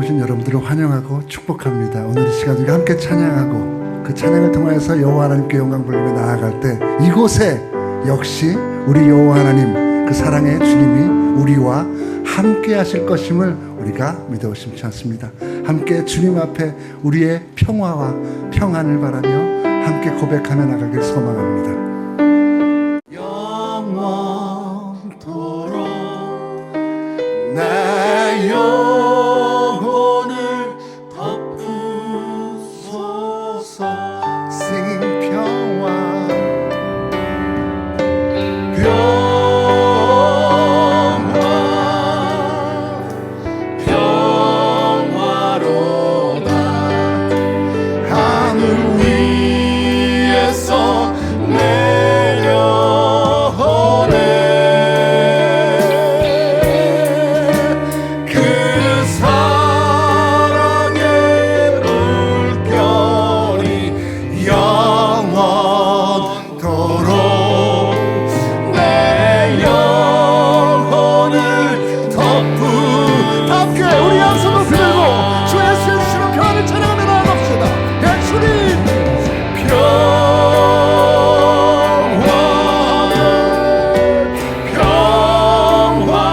오신 여러분들을 환영하고 축복합니다. 오늘 이 시간 우리가 함께 찬양하고 그 찬양을 통해서 여호와 하나님께 영광 돌리며 나아갈 때 이곳에 역시 우리 여호와 하나님 그 사랑의 주님이 우리와 함께 하실 것임을 우리가 믿어 의심치 않습니다. 함께 주님 앞에 우리의 평화와 평안을 바라며 함께 고백하며 나가길 소망합니다. 영원토록 내 영혼을 덮으소서. Singing 평화 평화로다. 하늘 위에서 내려오네. 그 사랑의 물결이 영원토록 내 영혼을 덮으. 함께 우리 한 손을 들고 주 예수의 주시는 평안을 찬양하며 나아갑시다. 내 주님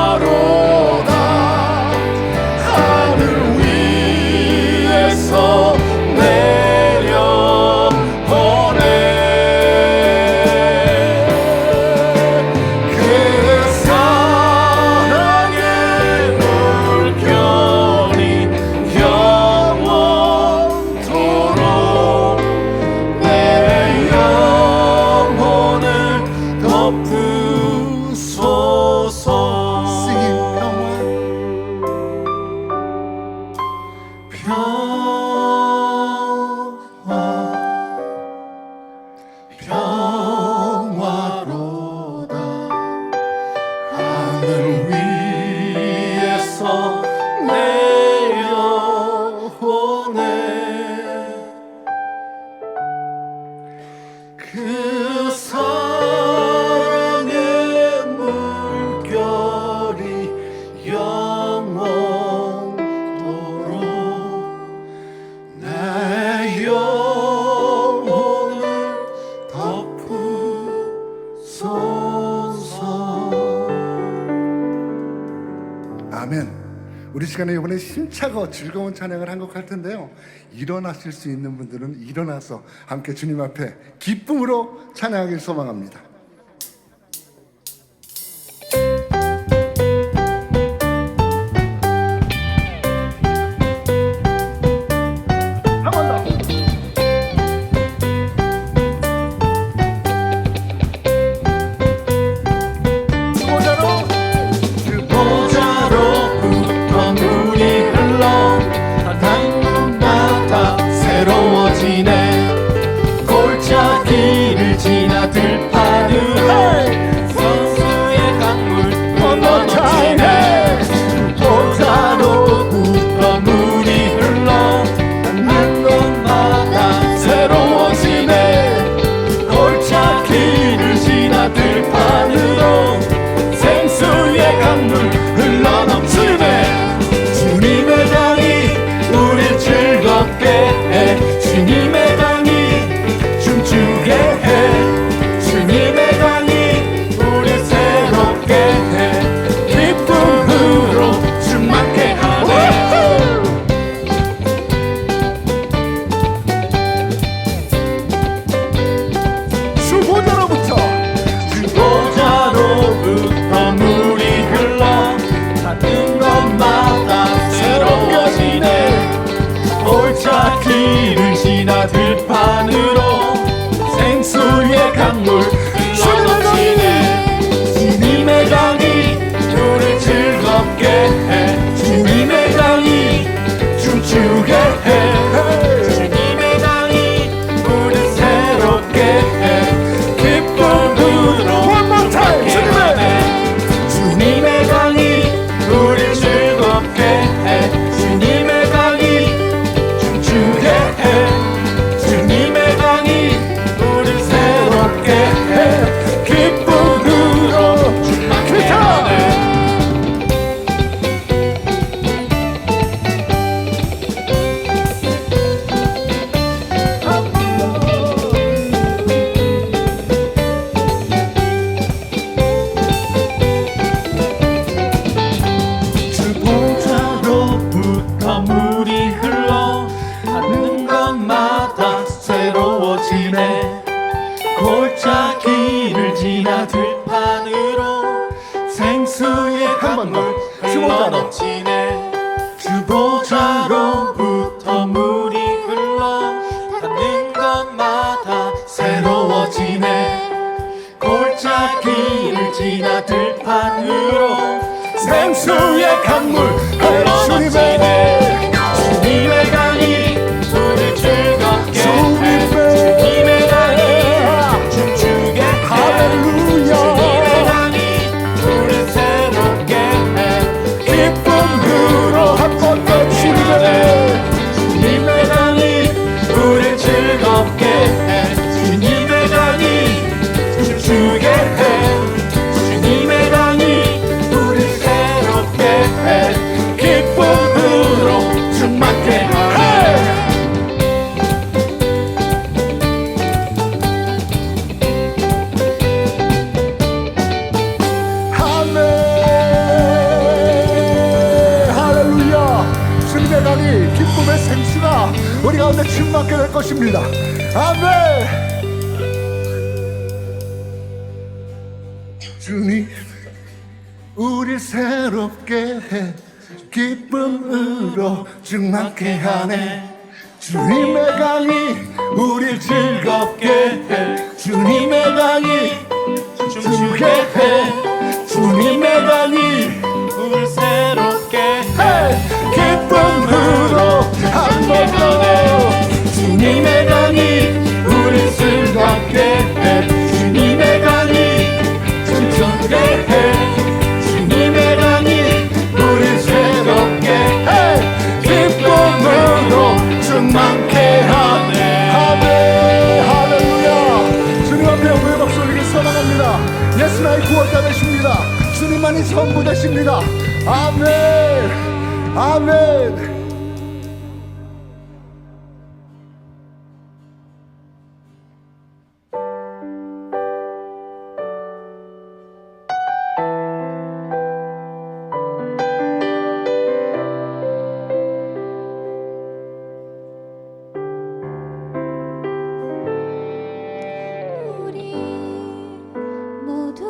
평화로다. 하늘 위에서 내려오네. 그 사랑의 물결이 영원토록 내 영혼을 덮으소서. Singing 평화로다. 하늘 위에서 내려오네. 그 사랑의 물결이 영원토록 내 영혼을 덮으소서. 아멘. 우리 시간에 이번에 힘차고 즐거운 찬양을 한 곡 할 텐데요. 일어나실 수 있는 분들은 일어나서 함께 주님 앞에 기쁨으로 찬양하길 소망합니다. 한 번 더. 보자로부터 물이 흘러 땅마다 새로워지네. 골짜기를 지나 들판으로 선수의 강물 흘러넘치네. 보자로부터 물이 흘러 난 곳마다 새로워지네. 골짜기를 지나 들판으로 생수의 강물 흘러넘치네. 주님의 강이 우릴 즐겁게 해. 주님의 강이 춤추게 해. 주님의 강이 우릴 새롭게 해. 기쁨으로 충만케 하네. 주보자로부터 물이 흘러 닿는 곳마다 새로워지네. 골짜기를 지나 들판으로 생수의 강물 흘러넘치네. 주님의 강이 우릴 즐겁게 해. 주님의 강이 춤추게 해. 주님의 강이 우릴 새롭게 해. 기쁨으로 충만케 하네. 주님의 강이 우릴 즐겁게 해. 주님의 강이 춤추게 해. 주님의 강이 우릴 새롭게 해. 기쁨으로 충만케 하네. 한으로 생수의 강물 흘러넘치네. 주님의 강이 우릴 즐겁게 해. 주님의 강이 춤추게 해. 할렐루야. 주님의 강이 우릴 새롭게 해. 기쁨으로 한 번 더 주님의 강이 우릴 즐겁게 해. 주님의 강이 춤추게 해. 주님의 강이 우릴 새롭게 해. 기쁨으로 충만케 하네. 할렐루야. 주님의 강이 기쁨의 생수가 우리 가운데 충만케 될 것입니다. 아멘. 주님 우리 새롭게 해. 기쁨으로 충만케 하네. 주님의 강이 우릴 즐겁게 해. 주님의 강이 춤추게 해. 주님의 강이 우릴 새롭게 해. 기쁨으로 한 번 더. 주님의 강이 우릴 즐겁게 해. 주님의 강이 춤추게 해. 주님의 강이 우릴 새롭게 해. 기쁨으로 충만케 하네. 아멘. 할렐루야. 주님 앞에 우리의 목소리를 선언합니다. 예수 나의 구원자 되십니다. 주님만이 전부 되십니다. 아멘. 아멘. 우리 모두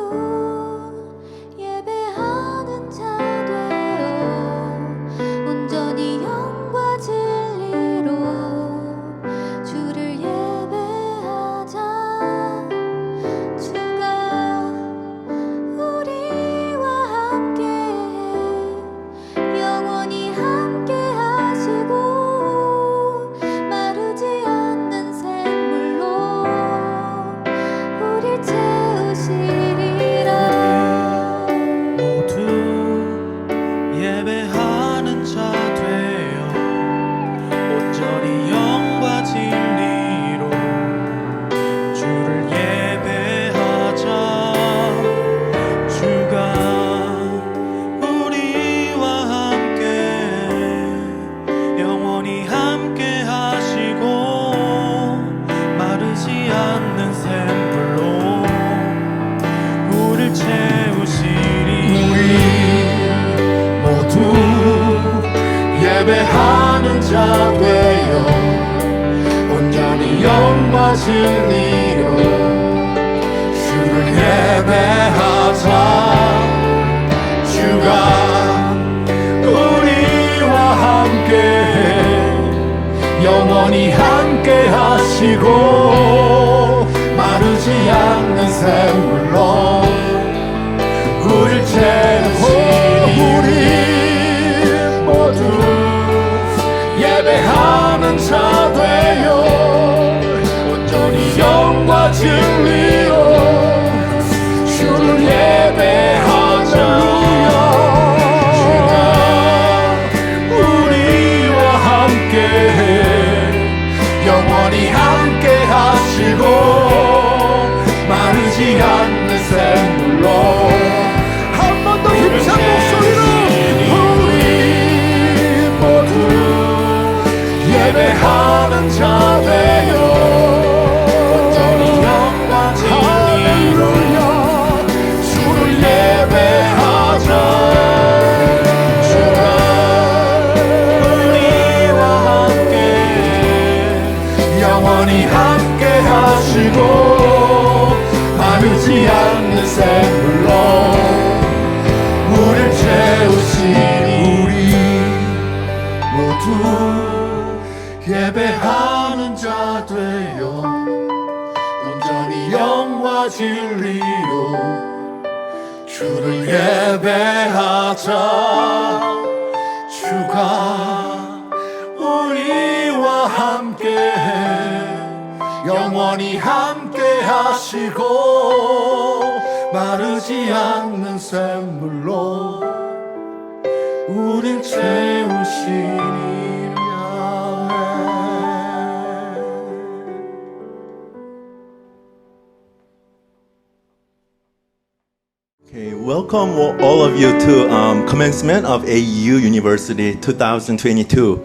예배하는 자 되어 온전히 영과 진리로 주를 예배하자. 주가 우리와 함께해 영원히 함께하시고 마르지 않는 샘물로 우릴 채우시리라. 모두 예배하는 자 되어 온전히 영과 진리로 주를 예배하자. 주가 우리와 함께 영원히 함께 하시고 마르지 않는 샘물로 우릴 채우시리. 모두 예배하는 자 되어 온전히 영과 진리로 주를 예배하자. 주가 우리와 함께 영원히 함께 하시고 마르지 않는 샘물로 우릴 채우시리. 우리 모두 예배하는 자 되어 온전히 영과 진리로 주를 예배하자. 주가 우리와 함께 영원히 함께 하시고 마르지 않는 샘물로 한 번 더 힘찬 목소리로 우리 모두 예배하는 자 되어 온전히 영과 진리로 주를 예배하자. 주가 우리와 함께 영원히 함께 하시고 마르지 않는 샘물로 우릴 채우시니. 우리 모두 예배하는 자 되어 온전히 영과 진리로 주를 예배하자. 주가 우리와 함께해 영원히 함께하시고 마르지 않는 샘물로 우릴 채우시니. Okay, welcome all of you to commencement of AU University 2022.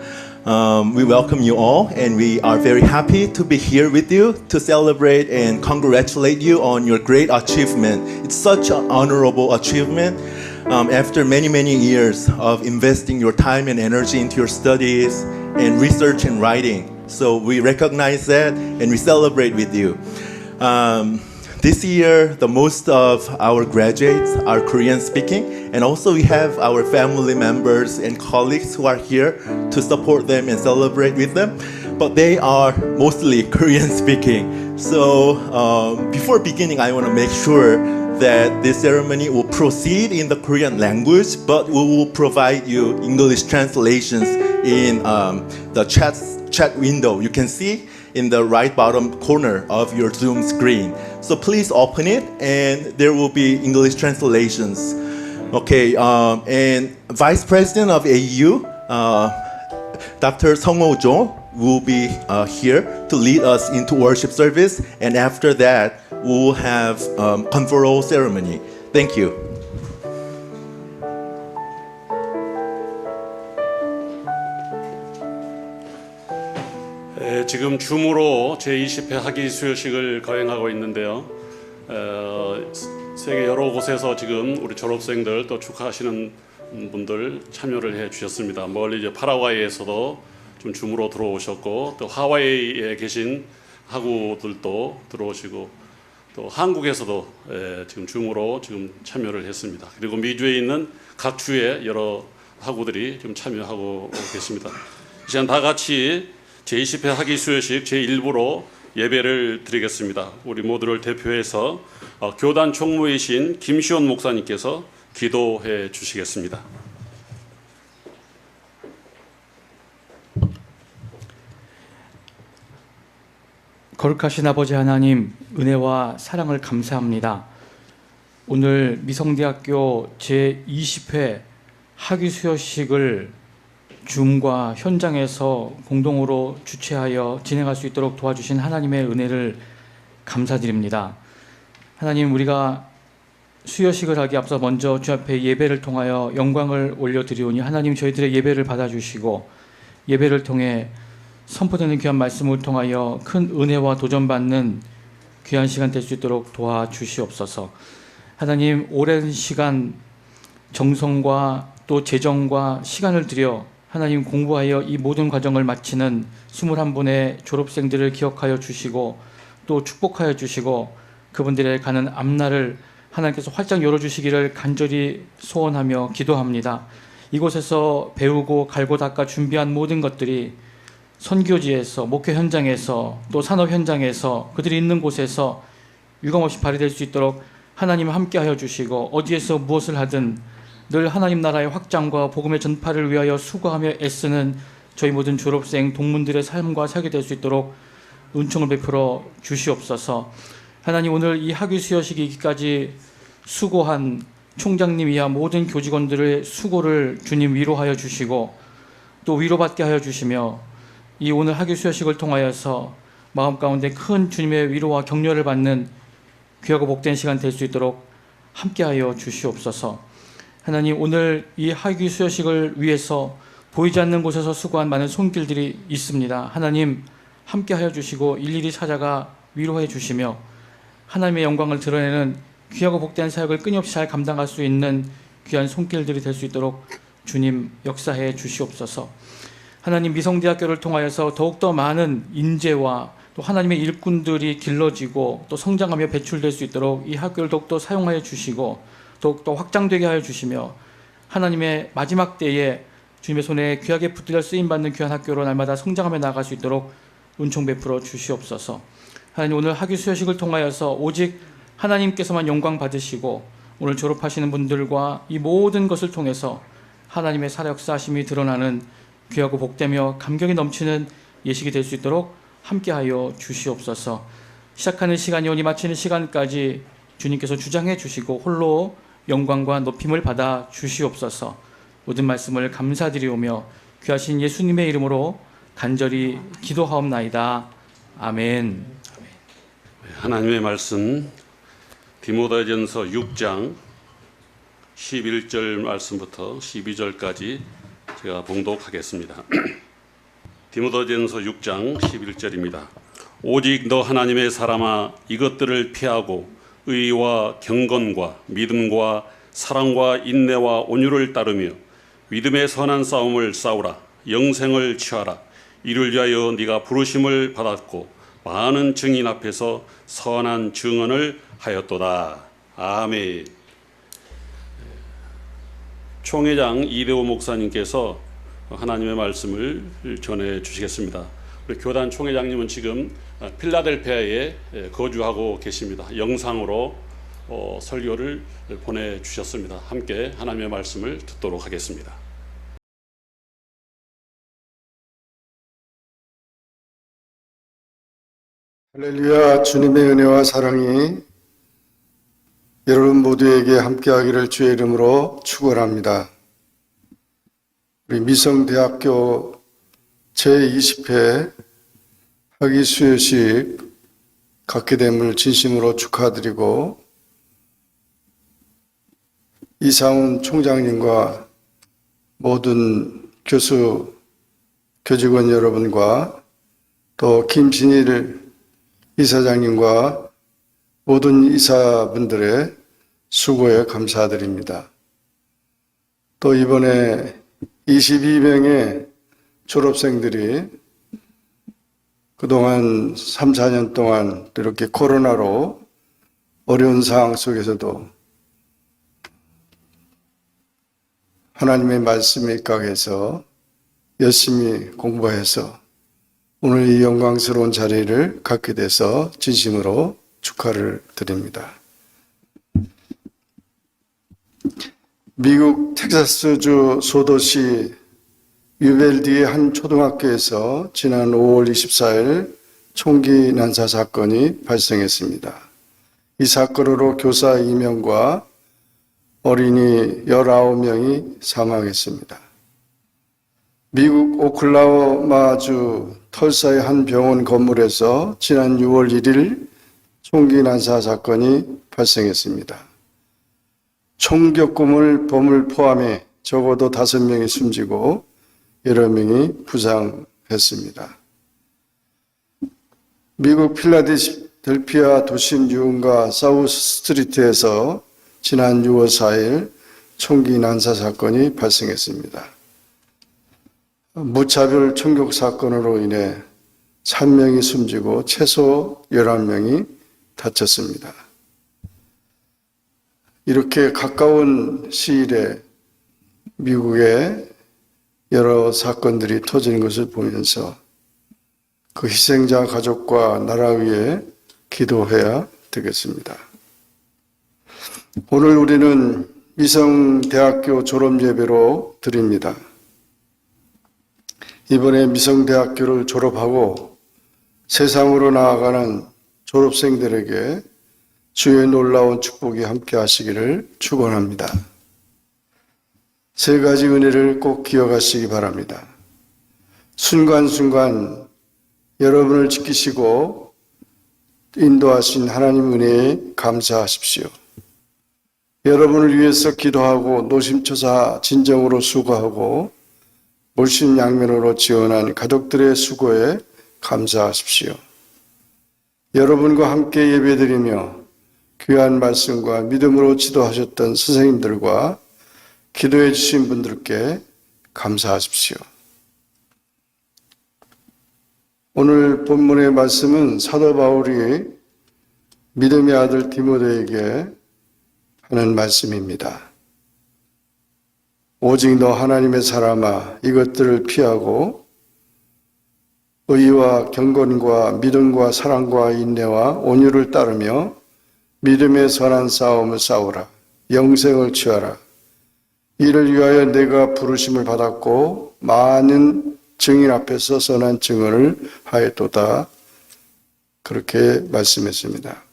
We welcome you all, and we are very happy to be here with you to celebrate and congratulate you on your great achievement. It's such an honorable achievement after many years of investing your time and energy into your studies and research and writing. So we recognize that and we celebrate with you. This year, the most of our graduates are Korean speaking, and also we have our family members and colleagues who are here to support them and celebrate with them, but they are mostly Korean speaking. So before beginning, I want to make sure that this ceremony will proceed in the Korean language, but we will provide you English translations in the chat window. You can see in the right bottom corner of your Zoom screen. So please open it and there will be English translations. Okay, and Vice President of AU, Dr. Sung Ho-jo will be here to lead us into worship service, and after that we will have conferral ceremony. Thank you. 지금 줌으로 제20회 학위 수여식을 거행하고 있는데요. 세계 여러 곳에서 지금 우리 졸업생들 또 축하하시는 분들 참여를 해 주셨습니다. 멀리 이제 파라과이에서도 좀 줌으로 들어오셨고, 또 하와이에 계신 학우들도 들어오시고, 또 한국에서도 지금 줌으로 지금 참여를 했습니다. 그리고 미주에 있는 각 주의 여러 학우들이 지금 참여하고 계십니다. 이 시간 다 같이 제20회 학위 수여식 제1부로 예배를 드리겠습니다. 우리 모두를 대표해서 교단 총무이신 김시원 목사님께서 기도해 주시겠습니다. 거룩하신 아버지 하나님, 은혜와 사랑을 감사합니다. 오늘 미성대학교 제20회 학위 수여식을 줌과 현장에서 공동으로 주최하여 진행할 수 있도록 도와주신 하나님의 은혜를 감사드립니다. 하나님, 우리가 수여식을 하기 앞서 먼저 주 앞에 예배를 통하여 영광을 올려드리오니 하나님, 저희들의 예배를 받아주시고 예배를 통해 선포되는 귀한 말씀을 통하여 큰 은혜와 도전받는 귀한 시간 될 수 있도록 도와주시옵소서. 하나님, 오랜 시간 정성과 또 재정과 시간을 들여 하나님 공부하여 이 모든 과정을 마치는 21분의 졸업생들을 기억하여 주시고 또 축복하여 주시고 그분들의 가는 앞날을 하나님께서 활짝 열어주시기를 간절히 소원하며 기도합니다. 이곳에서 배우고 갈고 닦아 준비한 모든 것들이 선교지에서, 목회 현장에서, 또 산업 현장에서, 그들이 있는 곳에서 유감없이 발휘될 수 있도록 하나님 함께하여 주시고, 어디에서 무엇을 하든 늘 하나님 나라의 확장과 복음의 전파를 위하여 수고하며 애쓰는 저희 모든 졸업생 동문들의 삶과 살게 될 수 있도록 은총을 베풀어 주시옵소서. 하나님, 오늘 이 학위 수여식이기까지 수고한 총장님 이하 모든 교직원들의 수고를 주님 위로하여 주시고 또 위로받게 하여 주시며, 이 오늘 학위 수여식을 통하여서 마음 가운데 큰 주님의 위로와 격려를 받는 귀하고 복된 시간 될 수 있도록 함께하여 주시옵소서. 하나님, 오늘 이 학위 수여식을 위해서 보이지 않는 곳에서 수고한 많은 손길들이 있습니다. 하나님, 함께하여 주시고 일일이 찾아가 위로해 주시며 하나님의 영광을 드러내는 귀하고 복된 사역을 끊임없이 잘 감당할 수 있는 귀한 손길들이 될 수 있도록 주님 역사해 주시옵소서. 하나님, 미성대학교를 통하여서 더욱더 많은 인재와 또 하나님의 일꾼들이 길러지고 또 성장하며 배출될 수 있도록 이 학교를 더욱더 사용하여 주시고 더욱더 확장되게 하여 주시며 하나님의 마지막 때에 주님의 손에 귀하게 붙들려 쓰임받는 귀한 학교로 날마다 성장하며 나아갈 수 있도록 은총 베풀어 주시옵소서. 하나님, 오늘 학위 수여식을 통하여서 오직 하나님께서만 영광 받으시고 오늘 졸업하시는 분들과 이 모든 것을 통해서 하나님의 살아 역사하심이 드러나는 귀하고 복되며 감격이 넘치는 예식이 될 수 있도록 함께하여 주시옵소서. 시작하는 시간이 오니 마치는 시간까지 주님께서 주장해 주시고 홀로 영광과 높임을 받아 주시옵소서. 모든 말씀을 감사드리오며 귀하신 예수님의 이름으로 간절히 기도하옵나이다. 아멘. 하나님의 말씀 디모데전서 6장 11절 말씀부터 12절까지 제가 봉독하겠습니다. 디모데전서 6장 11절입니다. 오직 너 하나님의 사람아 이것들을 피하고 의와 경건과 믿음과 사랑과 인내와 온유를 따르며 믿음의 선한 싸움을 싸우라. 영생을 취하라. 이를 위하여 네가 부르심을 받았고 많은 증인 앞에서 선한 증언을 하였도다. 아멘. 총회장 이대호 목사님께서 하나님의 말씀을 전해 주시겠습니다. 우리 교단 총회장님은 지금 필라델피아에 거주하고 계십니다. 영상으로 설교를 보내주셨습니다. 함께 하나님의 말씀을 듣도록 하겠습니다. 할렐루야. 주님의 은혜와 사랑이 여러분 모두에게 함께하기를 주의 이름으로 축원합니다. 우리 미성대학교 제20회 학위 수여식 갖게 됨을 진심으로 축하드리고 이상훈 총장님과 모든 교직원 여러분과 또 김진일 이사장님과 모든 이사분들의 수고에 감사드립니다. 또 이번에 22명의 졸업생들이 그동안 3, 4년 동안 이렇게 코로나로 어려운 상황 속에서도 하나님의 말씀에 입각해서 열심히 공부해서 오늘 이 영광스러운 자리를 갖게 돼서 진심으로 축하를 드립니다. 미국 텍사스주 소도시 유벨디의 한 초등학교에서 지난 5월 24일 총기 난사 사건이 발생했습니다. 이 사건으로 교사 2명과 어린이 19명이 사망했습니다. 미국 오클라호마주 털사의 한 병원 건물에서 지난 6월 1일 총기 난사 사건이 발생했습니다. 총격금을 범을 포함해 적어도 5명이 숨지고 여러 명이 부상했습니다. 미국 필라델피아 도심 유흥가 사우스 스트리트에서 지난 6월 4일 총기 난사 사건이 발생했습니다. 무차별 총격 사건으로 인해 3명이 숨지고 최소 11명이 다쳤습니다. 이렇게 가까운 시일에 미국에 여러 사건들이 터지는 것을 보면서 그 희생자 가족과 나라 위에 기도해야 되겠습니다. 오늘 우리는 미성대학교 졸업예배로 드립니다. 이번에 미성대학교를 졸업하고 세상으로 나아가는 졸업생들에게 주의 놀라운 축복이 함께 하시기를 축원합니다. 3가지 은혜를 꼭 기억하시기 바랍니다. 순간순간 여러분을 지키시고 인도하신 하나님 은혜에 감사하십시오. 여러분을 위해서 기도하고 노심초사 진정으로 수고하고 물심양면으로 지원한 가족들의 수고에 감사하십시오. 여러분과 함께 예배드리며 귀한 말씀과 믿음으로 지도하셨던 선생님들과 기도해 주신 분들께 감사하십시오. 오늘 본문의 말씀은 사도 바울이 믿음의 아들 디모데에게 하는 말씀입니다. 오직 너 하나님의 사람아 이것들을 피하고 의와 경건과 믿음과 사랑과 인내와 온유를 따르며 믿음의 선한 싸움을 싸우라. 영생을 취하라. 이를 위하여 내가 부르심을 받았고 많은 증인 앞에서 선한 증언을 하였도다. 그렇게 말씀했습니다.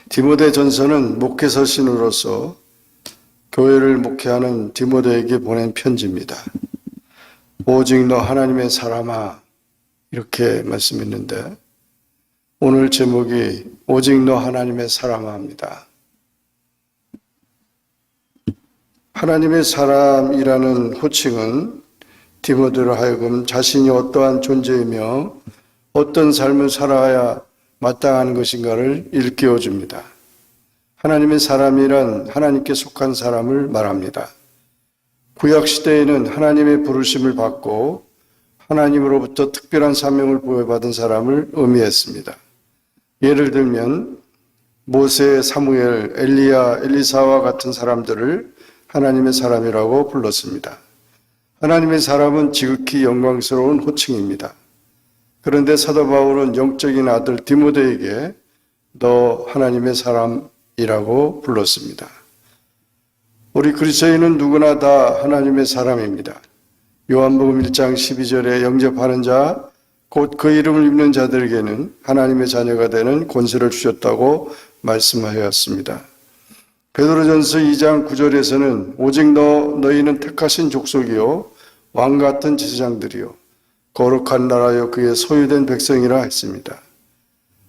디모데 전서는 목회서 신으로서 교회를 목회하는 디모데에게 보낸 편지입니다. 오직 너 하나님의 사람아, 이렇게 말씀했는데 오늘 제목이 오직 너 하나님의 사람아입니다. 하나님의 사람이라는 호칭은 디모데로 하여금 자신이 어떠한 존재이며 어떤 삶을 살아야 마땅한 것인가를 일깨워 줍니다. 하나님의 사람이란 하나님께 속한 사람을 말합니다. 구약시대에는 하나님의 부르심을 받고 하나님으로부터 특별한 사명을 부여받은 사람을 의미했습니다. 예를 들면 모세, 사무엘, 엘리야, 엘리사와 같은 사람들을 하나님의 사람이라고 불렀습니다. 하나님의 사람은 지극히 영광스러운 호칭입니다. 그런데 사도 바울은 영적인 아들 디모데에게 너 하나님의 사람이라고 불렀습니다. 우리 그리스도인은 누구나 다 하나님의 사람입니다. 요한복음 1장 12절에 영접하는 자, 곧 그 이름을 입는 자들에게는 하나님의 자녀가 되는 권세를 주셨다고 말씀하였습니다. 베드로전서 2장 9절에서는 오직 너희는 택하신 족속이요 왕같은 제사장들이요 거룩한 나라여 그의 소유된 백성이라 했습니다.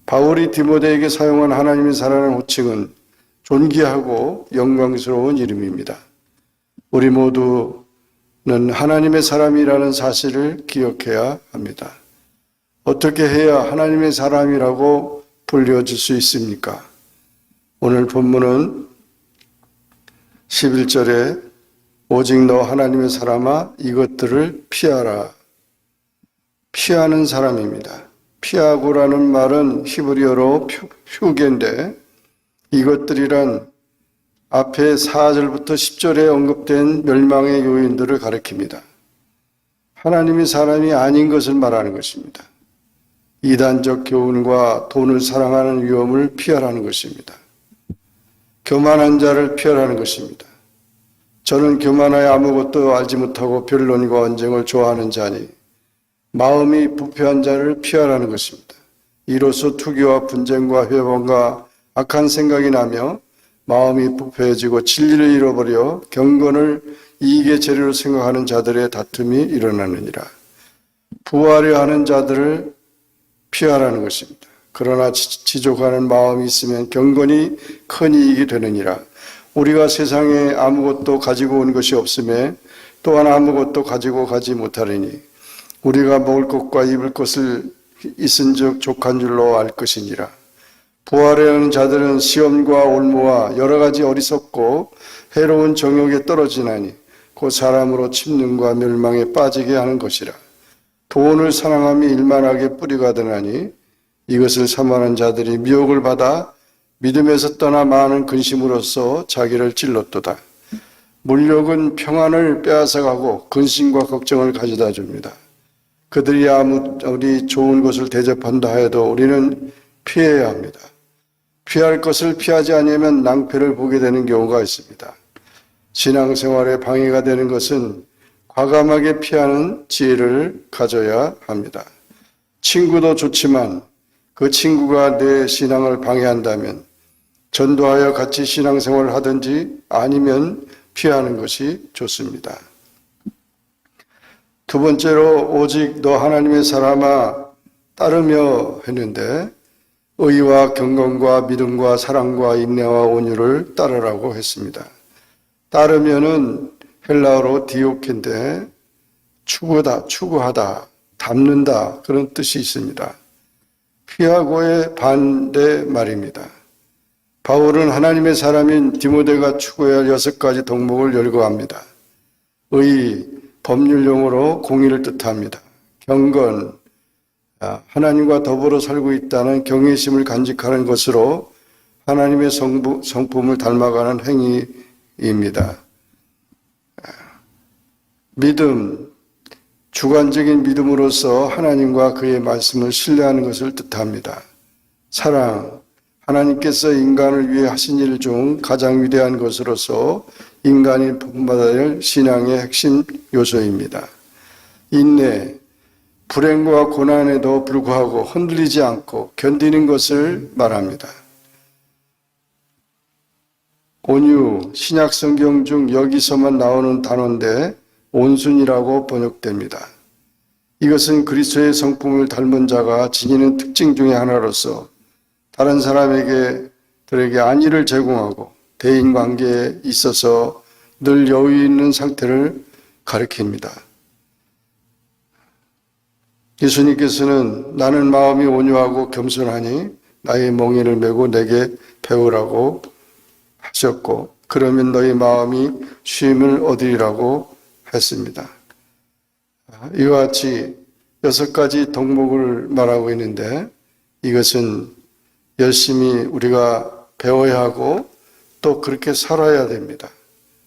바울이 디모데에게 사용한 하나님의 사랑하는 호칭은 존귀하고 영광스러운 이름입니다. 우리 모두는 하나님의 사람이라는 사실을 기억해야 합니다. 어떻게 해야 하나님의 사람이라고 불려질 수 있습니까? 오늘 본문은 11절에 오직 너 하나님의 사람아 이것들을 피하라. 피하는 사람입니다. 피하고라는 말은 히브리어로 휴게인데 이것들이란 앞에 4절부터 10절에 언급된 멸망의 요인들을 가리킵니다. 하나님의 사람이 아닌 것을 말하는 것입니다. 이단적 교훈과 돈을 사랑하는 위험을 피하라는 것입니다. 교만한 자를 피하라는 것입니다. 저는 교만하여 아무것도 알지 못하고 변론과 언쟁을 좋아하는 자니 마음이 부패한 자를 피하라는 것입니다. 이로써 투기와 분쟁과 회방과 악한 생각이 나며 마음이 부패해지고 진리를 잃어버려 경건을 이익의 재료로 생각하는 자들의 다툼이 일어나느니라. 부하려 하는 자들을 피하라는 것입니다. 그러나 지족하는 마음이 있으면 경건이 큰 이익이 되느니라. 우리가 세상에 아무것도 가지고 온 것이 없음에 또한 아무것도 가지고 가지 못하리니 우리가 먹을 것과 입을 것을 있은즉 족한 줄로 알 것이니라. 부하려 하는 자들은 시험과 올무와 여러 가지 어리석고 해로운 정욕에 떨어지나니 곧 사람으로 침륜과 멸망에 빠지게 하는 것이라. 돈을 사랑함이 일만하게 뿌리가 되나니 이것을 사모하는 자들이 미혹을 받아 믿음에서 떠나 많은 근심으로써 자기를 찔렀도다. 물욕은 평안을 빼앗아가고 근심과 걱정을 가져다 줍니다. 그들이 아무리 좋은 것을 대접한다 해도 우리는 피해야 합니다. 피할 것을 피하지 않으면 낭패를 보게 되는 경우가 있습니다. 신앙생활에 방해가 되는 것은 과감하게 피하는 지혜를 가져야 합니다. 친구도 좋지만 그 친구가 내 신앙을 방해한다면 전도하여 같이 신앙생활을 하든지 아니면 피하는 것이 좋습니다. 두 번째로 오직 너 하나님의 사람아 따르며 했는데 의와 경건과 믿음과 사랑과 인내와 온유를 따르라고 했습니다. 따르면은 헬라어로 디오케인데 추구하다, 담는다 그런 뜻이 있습니다. 피하고의 반대 말입니다. 바울은 하나님의 사람인 디모데가 추구해야 할 6가지 덕목을 열거합니다. 의, 법률용어로 공의를 뜻합니다. 경건, 하나님과 더불어 살고 있다는 경외심을 간직하는 것으로 하나님의 성품을 닮아가는 행위입니다. 믿음, 주관적인 믿음으로서 하나님과 그의 말씀을 신뢰하는 것을 뜻합니다. 사랑, 하나님께서 인간을 위해 하신 일 중 가장 위대한 것으로서 인간이 본받아야 할 신앙의 핵심 요소입니다. 인내, 불행과 고난에도 불구하고 흔들리지 않고 견디는 것을 말합니다. 온유, 신약 성경 중 여기서만 나오는 단어인데 온순이라고 번역됩니다. 이것은 그리스도의 성품을 닮은 자가 지니는 특징 중의 하나로서 다른 사람들에게 안위를 제공하고 대인관계에 있어서 늘 여유 있는 상태를 가리킵니다. 예수님께서는 나는 마음이 온유하고 겸손하니 나의 멍에를 메고 내게 배우라고 하셨고 그러면 너희 마음이 쉼을 얻으리라고 했습니다. 이와 같이 6가지 덕목을 말하고 있는데 이것은 열심히 우리가 배워야 하고 또 그렇게 살아야 됩니다.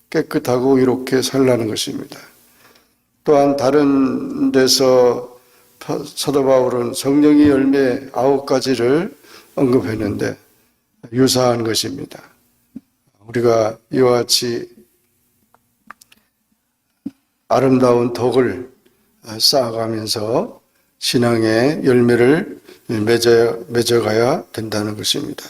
깨끗하고 이렇게 살라는 것입니다. 또한 다른 데서 사도 바울은 성령의 열매 9가지를 언급했는데 유사한 것입니다. 우리가 이와 같이 아름다운 덕을 쌓아가면서 신앙의 열매를 맺어가야 된다는 것입니다.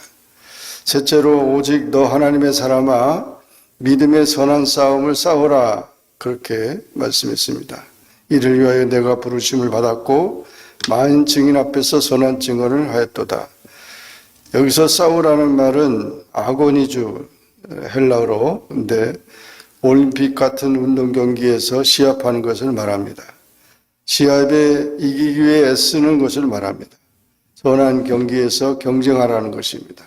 셋째로 오직 너 하나님의 사람아 믿음의 선한 싸움을 싸우라 그렇게 말씀했습니다. 이를 위하여 내가 부르심을 받았고 많은 증인 앞에서 선한 증언을 하였도다. 여기서 싸우라는 말은 아고니주 헬라어로 근데 올림픽 같은 운동 경기에서 시합하는 것을 말합니다. 시합에 이기기 위해 애쓰는 것을 말합니다. 선한 경기에서 경쟁하라는 것입니다.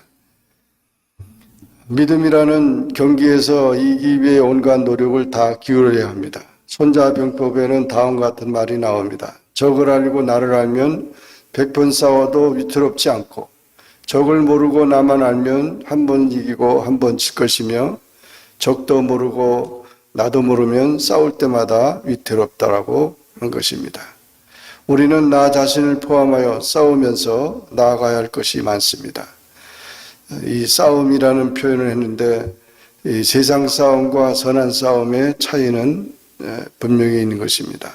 믿음이라는 경기에서 이기기 위해 온갖 노력을 다 기울여야 합니다. 손자병법에는 다음과 같은 말이 나옵니다. 적을 알고 나를 알면 100번 싸워도 위태롭지 않고 적을 모르고 나만 알면 한 번 이기고 한 번 질 것이며 적도 모르고 나도 모르면 싸울 때마다 위태롭다라고 하는 것입니다. 우리는 나 자신을 포함하여 싸우면서 나아가야 할 것이 많습니다. 이 싸움이라는 표현을 했는데 이 세상 싸움과 선한 싸움의 차이는 분명히 있는 것입니다.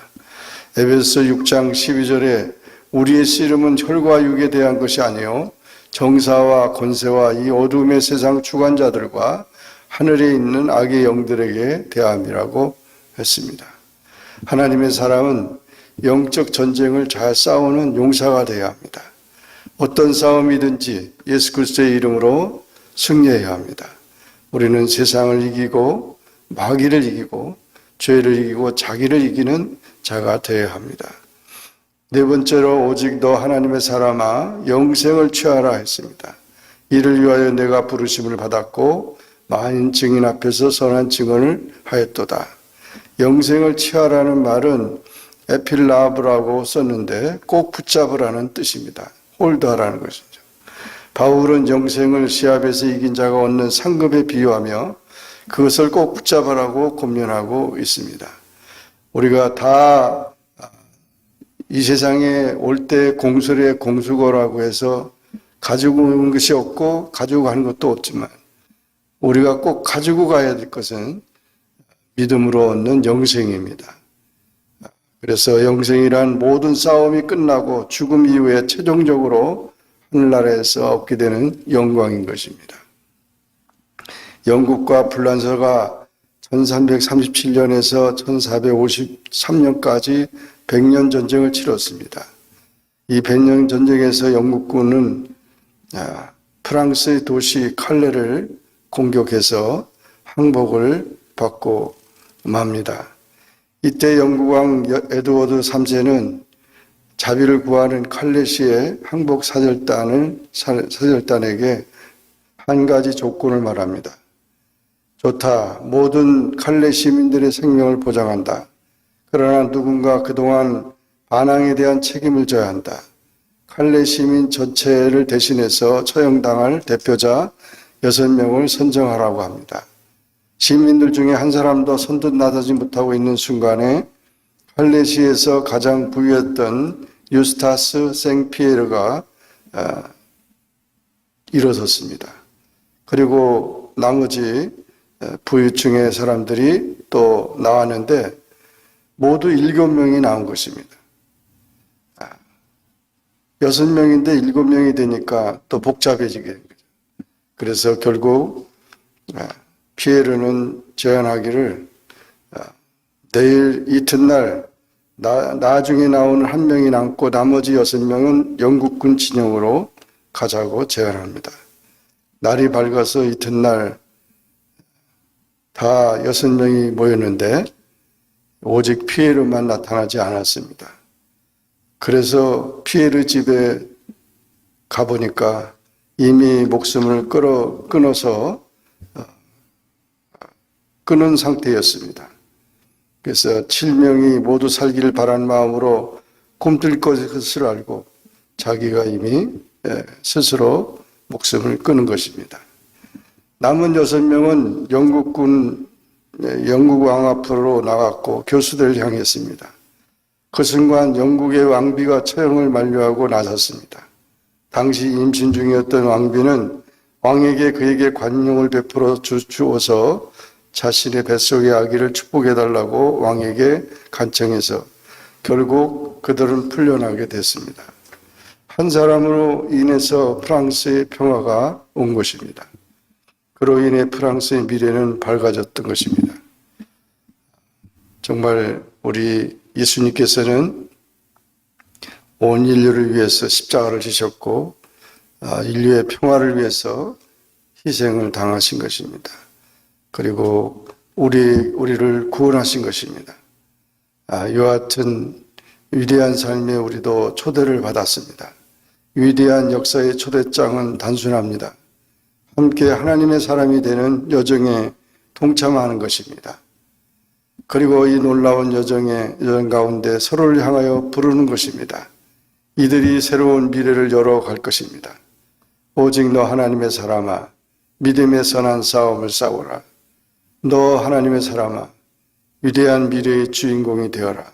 에베소 6장 12절에 우리의 씨름은 혈과 육에 대한 것이 아니요 정사와 권세와 이 어둠의 세상 주관자들과 하늘에 있는 악의 영들에게 대함이라고 했습니다. 하나님의 사람은 영적 전쟁을 잘 싸우는 용사가 되어야 합니다. 어떤 싸움이든지 예수 그리스도의 이름으로 승리해야 합니다. 우리는 세상을 이기고 마귀를 이기고 죄를 이기고 자기를 이기는 자가 되어야 합니다. 네 번째로 오직 너 하나님의 사람아 영생을 취하라 했습니다. 이를 위하여 내가 부르심을 받았고 많은 증인 앞에서 선한 증언을 하였도다. 영생을 취하라는 말은 에필라브라고 썼는데 꼭 붙잡으라는 뜻입니다. 홀드하라는 것이죠. 바울은 영생을 시합에서 이긴 자가 얻는 상급에 비유하며 그것을 꼭 붙잡으라고 권면하고 있습니다. 우리가 다 이 세상에 올 때 공설에 공수거라고 해서 가지고 오는 것이 없고 가지고 가는 것도 없지만 우리가 꼭 가지고 가야 될 것은 믿음으로 얻는 영생입니다. 그래서 영생이란 모든 싸움이 끝나고 죽음 이후에 최종적으로 하늘나라에서 얻게 되는 영광인 것입니다. 영국과 불란서가 1337년에서 1453년까지 100년 전쟁을 치렀습니다. 이 100년 전쟁에서 영국군은 프랑스의 도시 칼레를 공격해서 항복을 받고 맙니다. 이때 영국왕 에드워드 3세는 자비를 구하는 칼레시의 항복 사절단에게 한 가지 조건을 말합니다. 좋다. 모든 칼레 시민들의 생명을 보장한다. 그러나 누군가 그동안 반항에 대한 책임을 져야 한다. 칼레 시민 전체를 대신해서 처형당할 대표자 6명을 선정하라고 합니다. 시민들 중에 한 사람도 손도 나서지 못하고 있는 순간에 칼레시에서 가장 부유했던 유스타스 생피에르가 일어섰습니다. 그리고 나머지 부유층의 사람들이 또 나왔는데 모두 7명이 나온 것입니다. 6명인데 7명이 되니까 또 복잡해지게 된 거죠. 그래서 결국 피에르는 제안하기를 내일 이튿날 나중에 나오는 1명이 남고 나머지 6명은 영국군 진영으로 가자고 제안합니다. 날이 밝아서 이튿날 다 6명이 모였는데 오직 피에르만 나타나지 않았습니다. 그래서 피에르 집에 가보니까 이미 목숨을 끊어서 끊은 상태였습니다. 그래서 7명이 모두 살기를 바란 마음으로 꿈틀 것을 알고 자기가 이미 스스로 목숨을 끊은 것입니다. 남은 6명은 영국 왕 앞으로 나갔고 교수들을 향했습니다. 그 순간 영국의 왕비가 처형을 만류하고 나섰습니다. 당시 임신 중이었던 왕비는 왕에게 그에게 관용을 베풀어 주어서 자신의 뱃속의 아기를 축복해달라고 왕에게 간청해서 결국 그들은 풀려나게 됐습니다. 한 사람으로 인해서 프랑스의 평화가 온 것입니다. 그로 인해 프랑스의 미래는 밝아졌던 것입니다. 정말 우리 예수님께서는 온 인류를 위해서 십자가를 지셨고 인류의 평화를 위해서 희생을 당하신 것입니다. 그리고 우리를 구원하신 것입니다. 이와 같은 위대한 삶에 우리도 초대를 받았습니다. 위대한 역사의 초대장은 단순합니다. 함께 하나님의 사람이 되는 여정에 동참하는 것입니다. 그리고 이 놀라운 여정 가운데 서로를 향하여 부르는 것입니다. 이들이 새로운 미래를 열어갈 것입니다. 오직 너 하나님의 사람아, 믿음의 선한 싸움을 싸우라. 너 하나님의 사람아, 위대한 미래의 주인공이 되어라.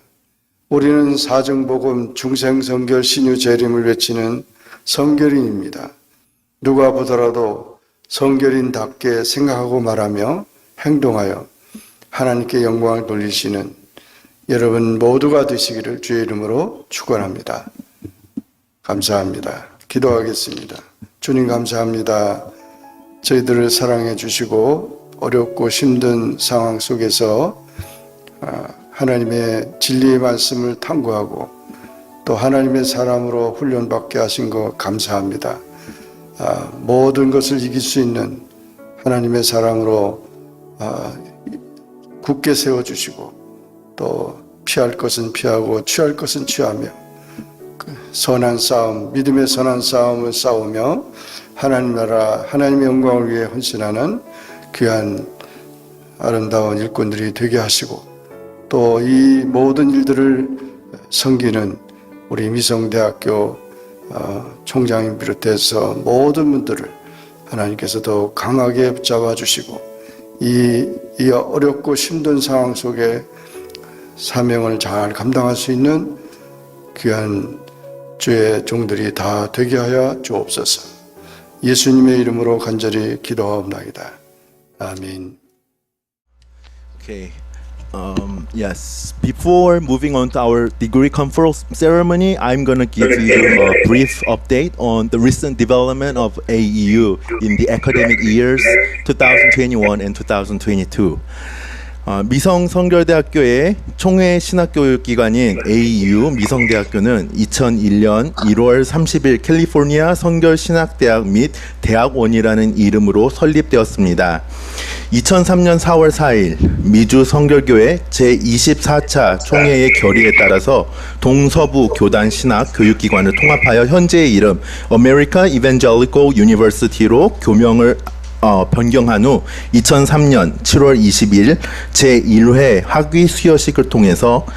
우리는 사정복음 중생성결 신유 재림을 외치는 성결인입니다. 누가 보더라도 성결인답게 생각하고 말하며 행동하여 하나님께 영광을 돌리시는 여러분 모두가 되시기를 주의 이름으로 축원합니다. 감사합니다. 기도하겠습니다. 주님 감사합니다. 저희들을 사랑해 주시고 어렵고 힘든 상황 속에서 하나님의 진리의 말씀을 탐구하고 또 하나님의 사람으로 훈련받게 하신 것 감사합니다. 모든 것을 이길 수 있는 하나님의 사랑으로 굳게 세워주시고 또 피할 것은 피하고 취할 것은 취하며 선한 싸움, 믿음의 선한 싸움을 싸우며 하나님 나라, 하나님의 영광을 위해 헌신하는 귀한 아름다운 일꾼들이 되게 하시고 또 이 모든 일들을 섬기는 우리 미성대학교 총장님 비롯해서 모든 분들을 하나님께서 더 강하게 붙잡아 주시고 이 어렵고 힘든 상황 속에 사명을 잘 감당할 수 있는 귀한 주의 종들이 다 되게 하여 주옵소서. 예수님의 이름으로 간절히 기도하옵나이다. 아멘. Okay. Yes. Before moving on to our degree conference ceremony, I'm gonna give you a brief update on the recent development of AEU in the academic years 2021 and 2022. 미성성결대학교의 총회 신학교육기관인 AEU 미성대학교는 2001년 1월 30일 캘리포니아 성결신학대학 및 대학원이라는 이름으로 설립되었습니다. 2003년 4월 4일 미주 성결교회 제24차 총회의 결의에 따라서 동서부 교단 신학 교육기관을 통합하여 현재의 이름 American Evangelical University로 교명을 변경한 후 2003년 7월 20일 제1회 학위 수여식을 통해서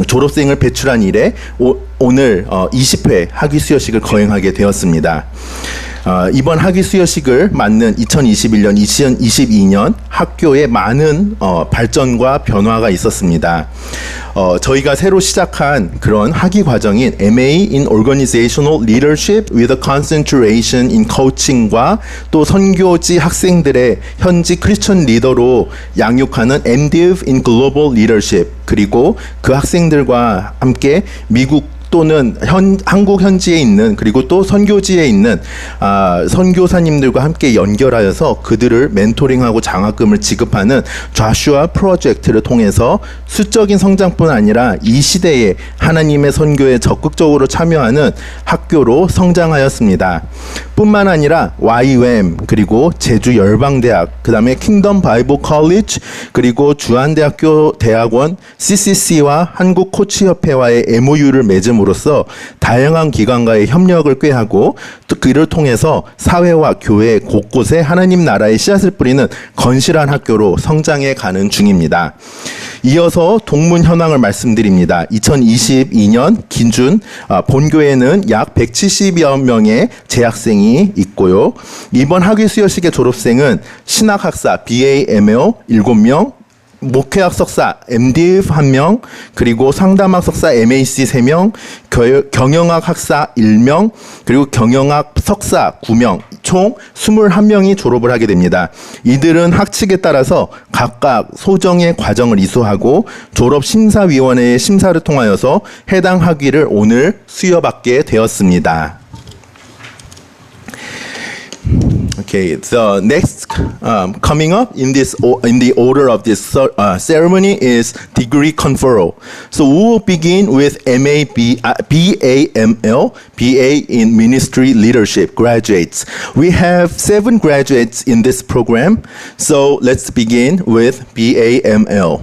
졸업생을 배출한 이래 오늘 20회 학위 수여식을 거행하게 되었습니다. 이번 학위 수여식을 맞는 2021년, 2022년 학교에 많은 발전과 변화가 있었습니다. 저희가 새로 시작한 그런 학위 과정인 MA in Organizational Leadership with a concentration in coaching과 또 선교지 학생들의 현지 크리스천 리더로 양육하는 MDiv in Global Leadership, 그리고 그 학생들과 함께 미국 또는 한국 현지에 있는, 그리고 또 선교지에 있는 선교사님들과 함께 연결하여서 그들을 멘토링하고 장학금을 지급하는 좌슈아 프로젝트를 통해서 수적인 성장뿐 아니라 이 시대에 하나님의 선교에 적극적으로 참여하는 학교로 성장하였습니다. 뿐만 아니라 YUM, 그리고 제주 열방대학, 그 다음에 킹덤 바이블 컬리지, 그리고 주한대학교 대학원, CCC와 한국 코치협회와의 MOU를 맺음으로써 다양한 기관과의 협력을 꾀하고 또 그를 통해서 사회와 교회 곳곳에 하나님 나라의 씨앗을 뿌리는 건실한 학교로 성장해 가는 중입니다. 이어서 동문 현황을 말씀드립니다. 2022년 기준 본교에는 약 170여 명의 재학생이 있고요. 이번 학위 수여식의 졸업생은 신학학사 BA, ML 7명, 목회학 석사 MDiv 1명, 그리고 상담학 석사 MAC 3명, 경영학 학사 1명, 그리고 경영학 석사 9명, 총 21명이 졸업을 하게 됩니다. 이들은 학칙에 따라서 각각 소정의 과정을 이수하고 졸업심사위원회의 심사를 통하여서 해당 학위를 오늘 수여받게 되었습니다. Okay, the next coming up in the order of this ceremony is degree conferral. So we will begin with BAML, BA in Ministry Leadership graduates. We have 7 graduates in this program, so let's begin with BAML.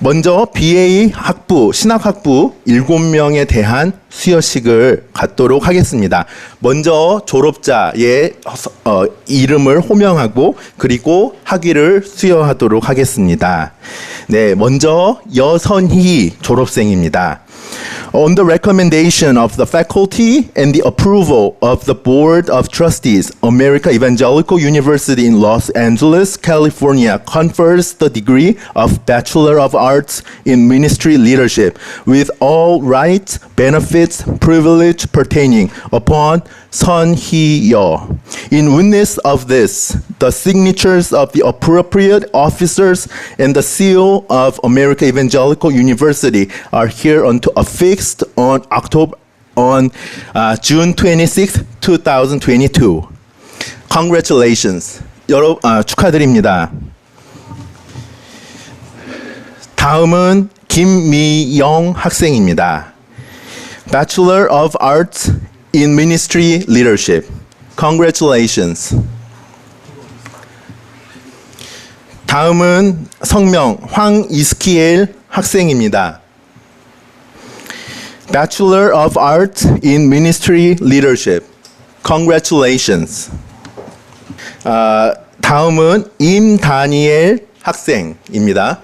먼저 BA 학부, 신학학부 7명에 대한 수여식을 갖도록 하겠습니다. 먼저 졸업자의 이름을 호명하고 그리고 학위를 수여하도록 하겠습니다. 네, 먼저 여선희 졸업생입니다. On the recommendation of the faculty and the approval of the Board of Trustees, American Evangelical University in Los Angeles, California confers the degree of Bachelor of Arts in Ministry Leadership with all rights, benefits, privilege pertaining upon Sun Hee-yeol. In witness of this, the signatures of the appropriate officers and the seal of American Evangelical University are hereunto affixed on June 26, 2022. Congratulations. 축하드립니다. 다음은 김미영 학생입니다. Bachelor of Arts in Ministry Leadership. Congratulations. 다음은 성명 황이스키엘 학생입니다. Bachelor of Arts in Ministry Leadership. Congratulations. 다음은 임다니엘 학생입니다.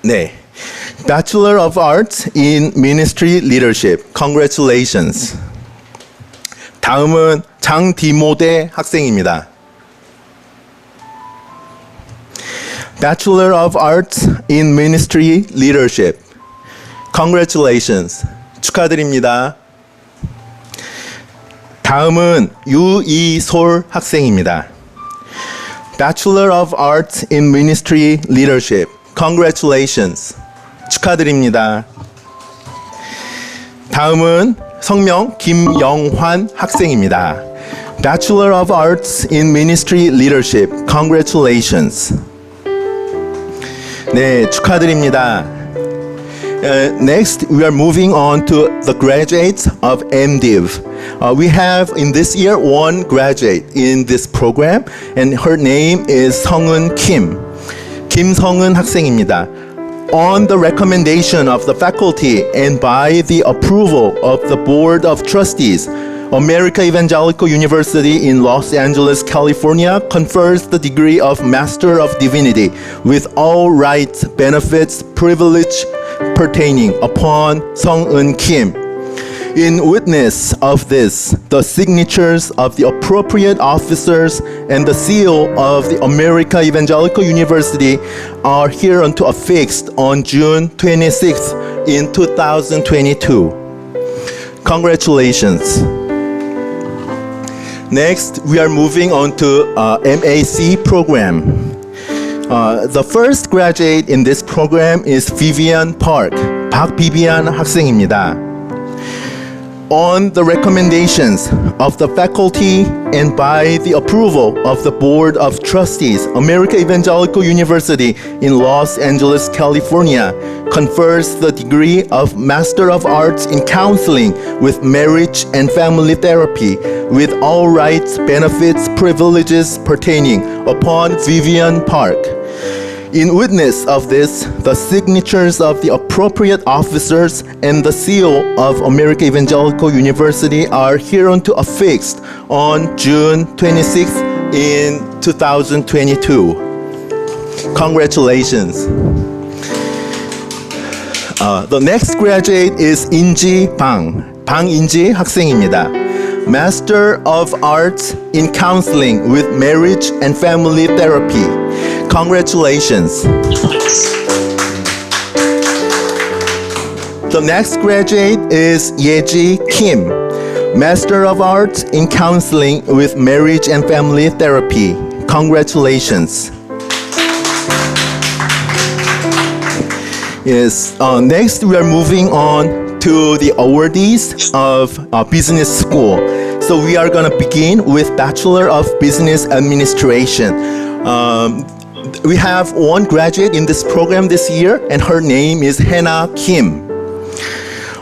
네. Bachelor of Arts in Ministry Leadership. Congratulations. 다음은 장디모데 학생입니다. Bachelor of Arts in Ministry Leadership. Congratulations. 축하드립니다. 다음은 유이솔 학생입니다. Bachelor of Arts in Ministry Leadership. Congratulations. 축하드립니다. 다음은 성명 김영환 학생입니다. Bachelor of Arts in Ministry Leadership. Congratulations. 네, 축하드립니다. Next, we are moving on to the graduates of MDiv. We have in this year 1 graduate in this program, and her name is 성은 Kim. 김성은 학생입니다. On the recommendation of the faculty and by the approval of the Board of Trustees, American Evangelical University in Los Angeles, California confers the degree of Master of Divinity with all rights, benefits, privilege pertaining upon 성은 Kim. In witness of this, the signatures of the appropriate officers and the seal of the America Evangelical University are hereunto affixed on June 26th in 2022. Congratulations. Next, we are moving on to MAC program. The first graduate in this program is Vivian Park. 박비비안 학생입니다. On the recommendations of the faculty and by the approval of the Board of Trustees, America Evangelical University in Los Angeles, California, confers the degree of Master of Arts in Counseling with Marriage and Family Therapy with all rights, benefits, privileges pertaining upon Vivian Park. In witness of this, the signatures of the appropriate officers and the seal of America Evangelical University are hereunto affixed on June 26th in 2022. Congratulations. The next graduate is 인지 방인지 학생입니다. Master of Arts in Counseling with Marriage and Family Therapy. Congratulations. The next graduate is Yeji Kim, Master of Arts in Counseling with Marriage and Family Therapy. Congratulations. Yes. Next, we are moving on to the awardees of business school. So we are going to begin with Bachelor of Business Administration. We have one graduate in this program this year, and her name is Hannah Kim.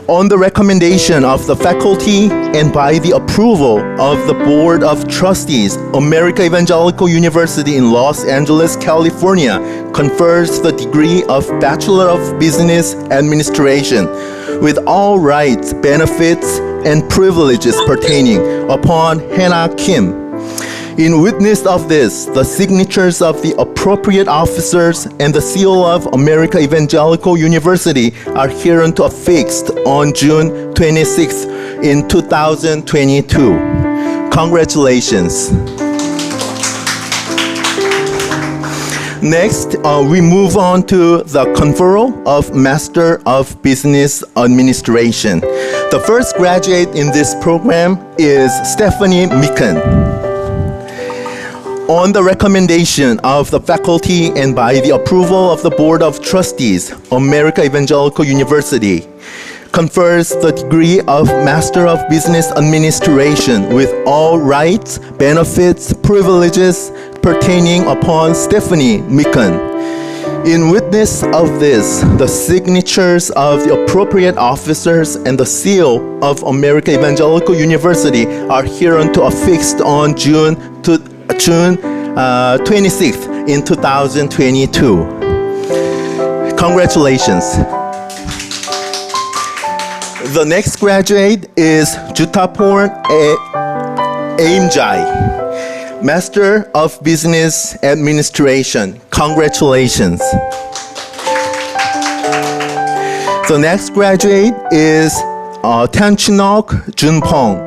On the recommendation of the faculty and by the approval of the Board of Trustees, America Evangelical University in Los Angeles, California, confers the degree of Bachelor of Business Administration with all rights, benefits, and privileges pertaining upon Hannah Kim. In witness of this, the signatures of the appropriate officers and the seal of America Evangelical University are hereunto affixed on June 26th in 2022. Congratulations. Next, we move on to the conferral of Master of Business Administration. The first graduate in this program is Stephanie Mikan. On the recommendation of the faculty and by the approval of the Board of Trustees, America Evangelical University confers the degree of Master of Business Administration with all rights, benefits, privileges pertaining upon Stephanie Mikan. In witness of this, the signatures of the appropriate officers and the seal of America Evangelical University are hereunto affixed on June 26th in 2022. Congratulations. The next graduate is Jutaporn Aimjai, Master of Business Administration. Congratulations. The next graduate is Tanchinok Junpong,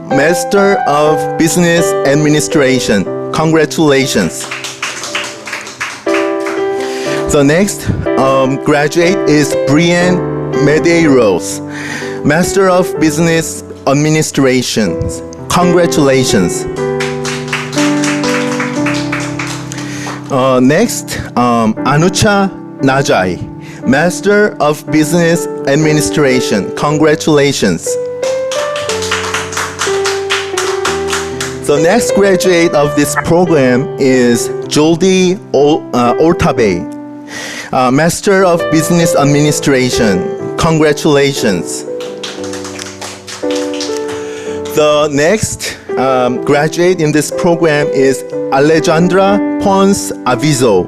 Master of Business Administration. Congratulations. The next graduate is Brian Medeiros, Master of Business Administration. Congratulations. Next, Anucha Najai, Master of Business Administration. Congratulations. The next graduate of this program is Joldi Ortabe, Master of Business Administration. Congratulations. The next graduate in this program is Alejandra Pons Avizo,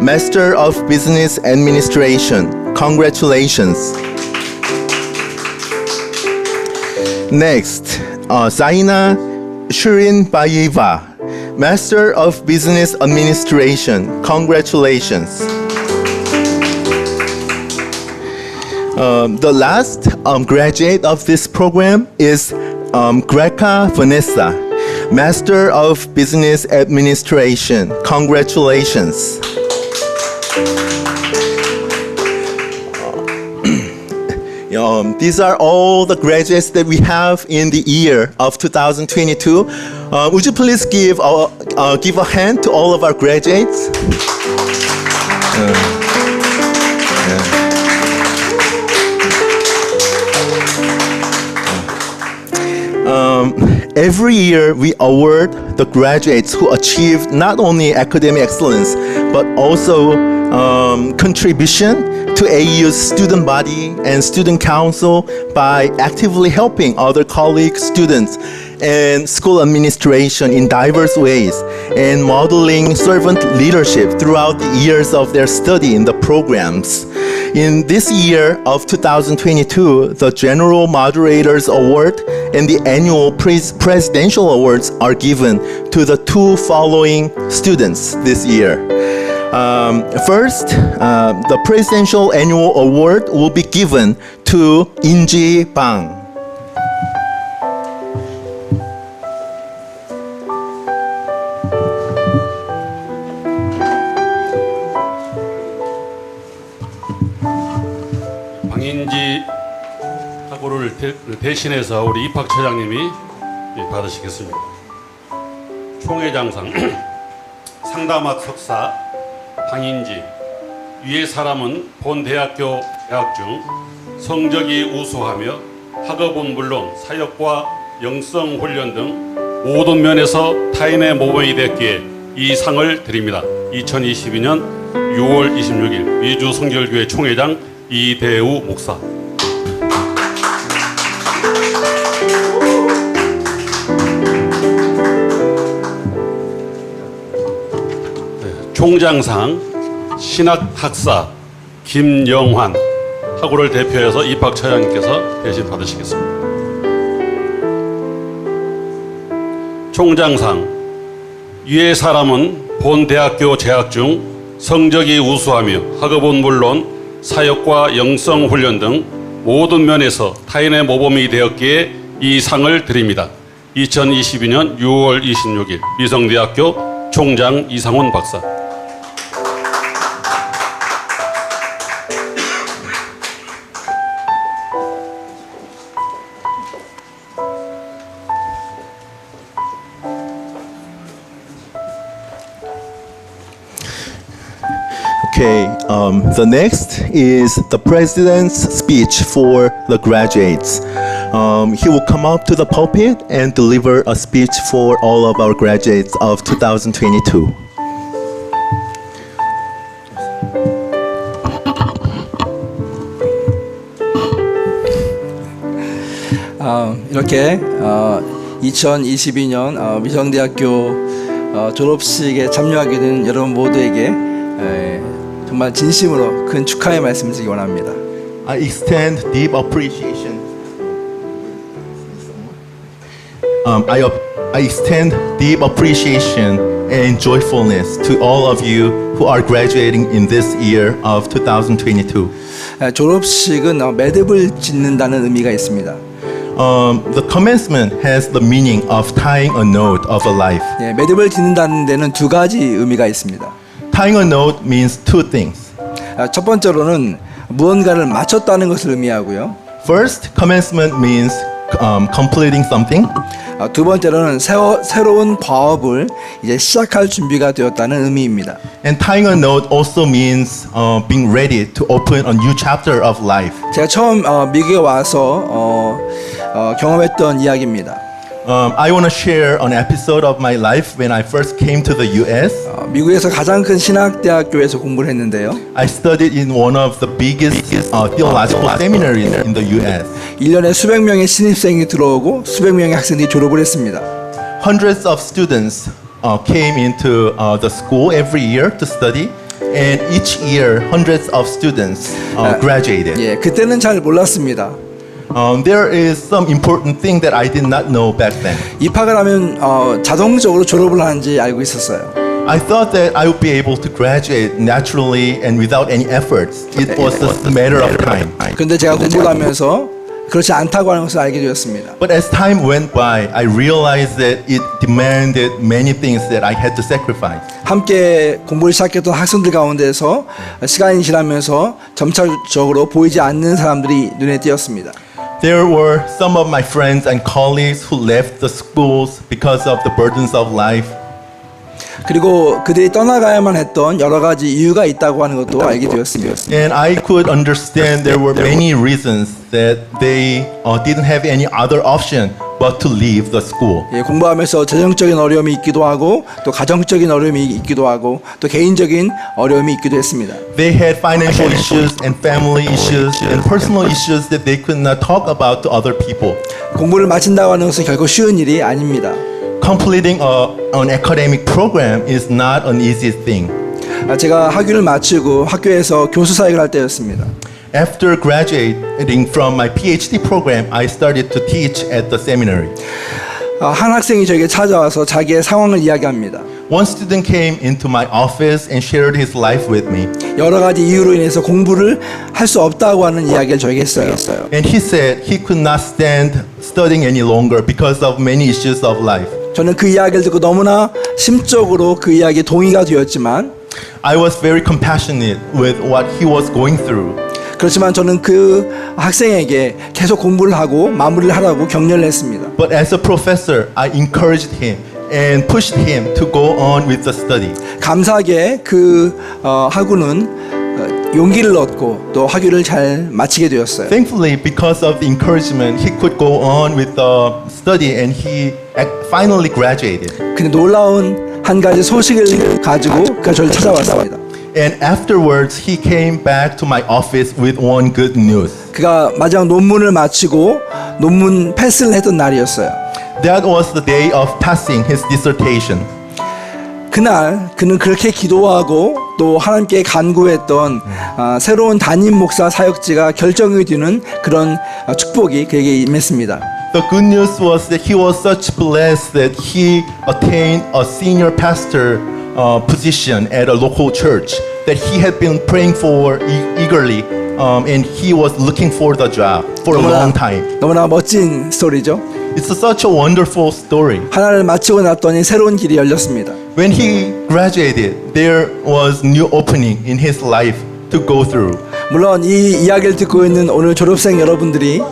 Master of Business Administration. Congratulations. Next, Zaina Shirin Bayeva, Master of Business Administration. Congratulations. The last graduate of this program is Greca Vanessa, Master of Business Administration. Congratulations. These are all the graduates that we have in the year of 2022. Would you please give a hand to all of our graduates? Every year we award the graduates who achieved not only academic excellence but also contribution to AU's student body and student council by actively helping other colleagues, students, and school administration in diverse ways and modeling servant leadership throughout the years of their study in the programs. In this year of 2022, the General Moderators Award and the annual Presidential Awards are given to the two following students this year. First, the Presidential Annual Award will be given to Inji Bang. 방인지 학우를 대신해서 우리 입학처장님이 받으시겠습니다. 총회장상 상담학 석사 방인지, 위의 사람은 본 대학교 재학 중 성적이 우수하며 학업은 물론 사역과 영성 훈련 등 모든 면에서 타인의 모범이 됐기에 이 상을 드립니다. 2022년 6월 26일 미주 성결교회 총회장 이대우 목사. 총장상 신학학사 김영환 학우를 대표해서 입학처장님께서 대신 받으시겠습니다. 총장상 위의 사람은 본 대학교 재학 중 성적이 우수하며 학업은 물론 사역과 영성 훈련 등 모든 면에서 타인의 모범이 되었기에 이 상을 드립니다. 2022년 6월 26일 미성대학교 총장 이상훈 박사. Okay, the next is the president's speech for the graduates. He will come up to the pulpit and deliver a speech for all of our graduates of 2022. 이렇게 2022년 미성대학교 졸업식에 참여하게 된 여러분 모두에게 정말 진심으로 큰 축하의 말씀을 드리기 원합니다. I extend deep appreciation. I extend deep appreciation and joyfulness to all of you who are graduating in this year of 2022. 졸업식은 매듭을 짓는다는 의미가 있습니다. The commencement has the meaning of tying a knot of a life. 매듭을 짓는다는 데는 두 가지 의미가 있습니다. Tying a knot means two things. 첫 번째로는 무언가를 마쳤다는 것을 의미하고요. First, commencement means completing something. 두 번째로는 새로운 과업을 이제 시작할 준비가 되었다는 의미입니다. And tying a knot also means being ready to open a new chapter of life. 제가 처음 미국에 와서 경험했던 이야기입니다. I want to share an episode of my life when I first came to the U.S. 미국에서 가장 큰 신학대학교에서 공부를 했는데요. I studied in one of the biggest theological seminaries in the U.S. 1년에 수백 명의 신입생이 들어오고 수백 명의 학생들이 졸업을 했습니다. Hundreds of students came into the school every year to study, and each year hundreds of students graduated. 예, 그때는 잘 몰랐습니다. There is some important thing that I did not know back then. 입학을 하면 자동적으로 졸업을 하는지 알고 있었어요. I thought that I would be able to graduate naturally and without any efforts. It was just a matter of time. 그런데 제가 공부를 하면서 그렇지 않다고 하는 것을 알게 되었습니다. But as time went by, I realized that it demanded many things that I had to sacrifice. 함께 공부를 시작했던 학생들 가운데서 시간이 지나면서 점차적으로 보이지 않는 사람들이 눈에 띄었습니다. There were some of my friends and colleagues who left the schools because of the burdens of life. 그리고 그들이 떠나가야만 했던 여러 가지 이유가 있다고 하는 것도 알게 되었습니다. And I could understand there were many reasons that they didn't have any other option but to leave the school. 예, 공부하면서 재정적인 어려움이 있기도 하고 또 가정적인 어려움이 있기도 하고 또 개인적인 어려움이 있기도 했습니다. They had financial issues and family issues and personal issues that they could not talk about to other people. 공부를 마친다고 하는 것은 결코 쉬운 일이 아닙니다. Completing an academic program is not an easy thing. 제가 학위를 마치고 학교에서 교수 사역을 할 때였습니다. After graduating from my PhD program, I started to teach at the seminary. 한 학생이 저에게 찾아와서 자기의 상황을 이야기합니다. One student came into my office and shared his life with me. 여러 가지 이유로 인해서 공부를 할 수 없다고 하는 이야기를 저에게 했어요. And he said he could not stand studying any longer because of many issues of life. 저는 그 이야기를 듣고 너무나 심적으로 그 이야기에 동의가 되었지만 I was very compassionate with what he was going through. 그렇지만 저는 그 학생에게 계속 공부를 하고 마무리를 하라고 격려를 했습니다. But as a professor, I encouraged him and pushed him to go on with the study. 감사하게 그 학우는 용기를 얻고 또 학위를 잘 마치게 되었어요. Thankfully, because of the encouragement, he could go on with the study and he finally graduated. 근데 놀라운 한 가지 소식을 가지고 그가 저를 찾아왔습니다. And afterwards, he came back to my office with one good news. 그가 마지막 논문을 마치고 논문 패스를 했던 날이었어요. That was the day of passing his dissertation. 그날 그는 그렇게 기도하고 또 하나님께 간구했던 새로운 담임 목사 사역지가 결정이 되는 그런 축복이 그에게 임했습니다. The good news was that he was such blessed that he attained a senior pastor position at a local church that he had been praying for eagerly, and he was looking for the job for a long time. 너무나 멋진 스토리죠. It's such a wonderful story. 하나를 마치고 났더니 새로운 길이 열렸습니다. When he graduated, there was new opening in his life to go through. 물론 이 이야기를 듣고 있는 오늘 졸업생 여러분들이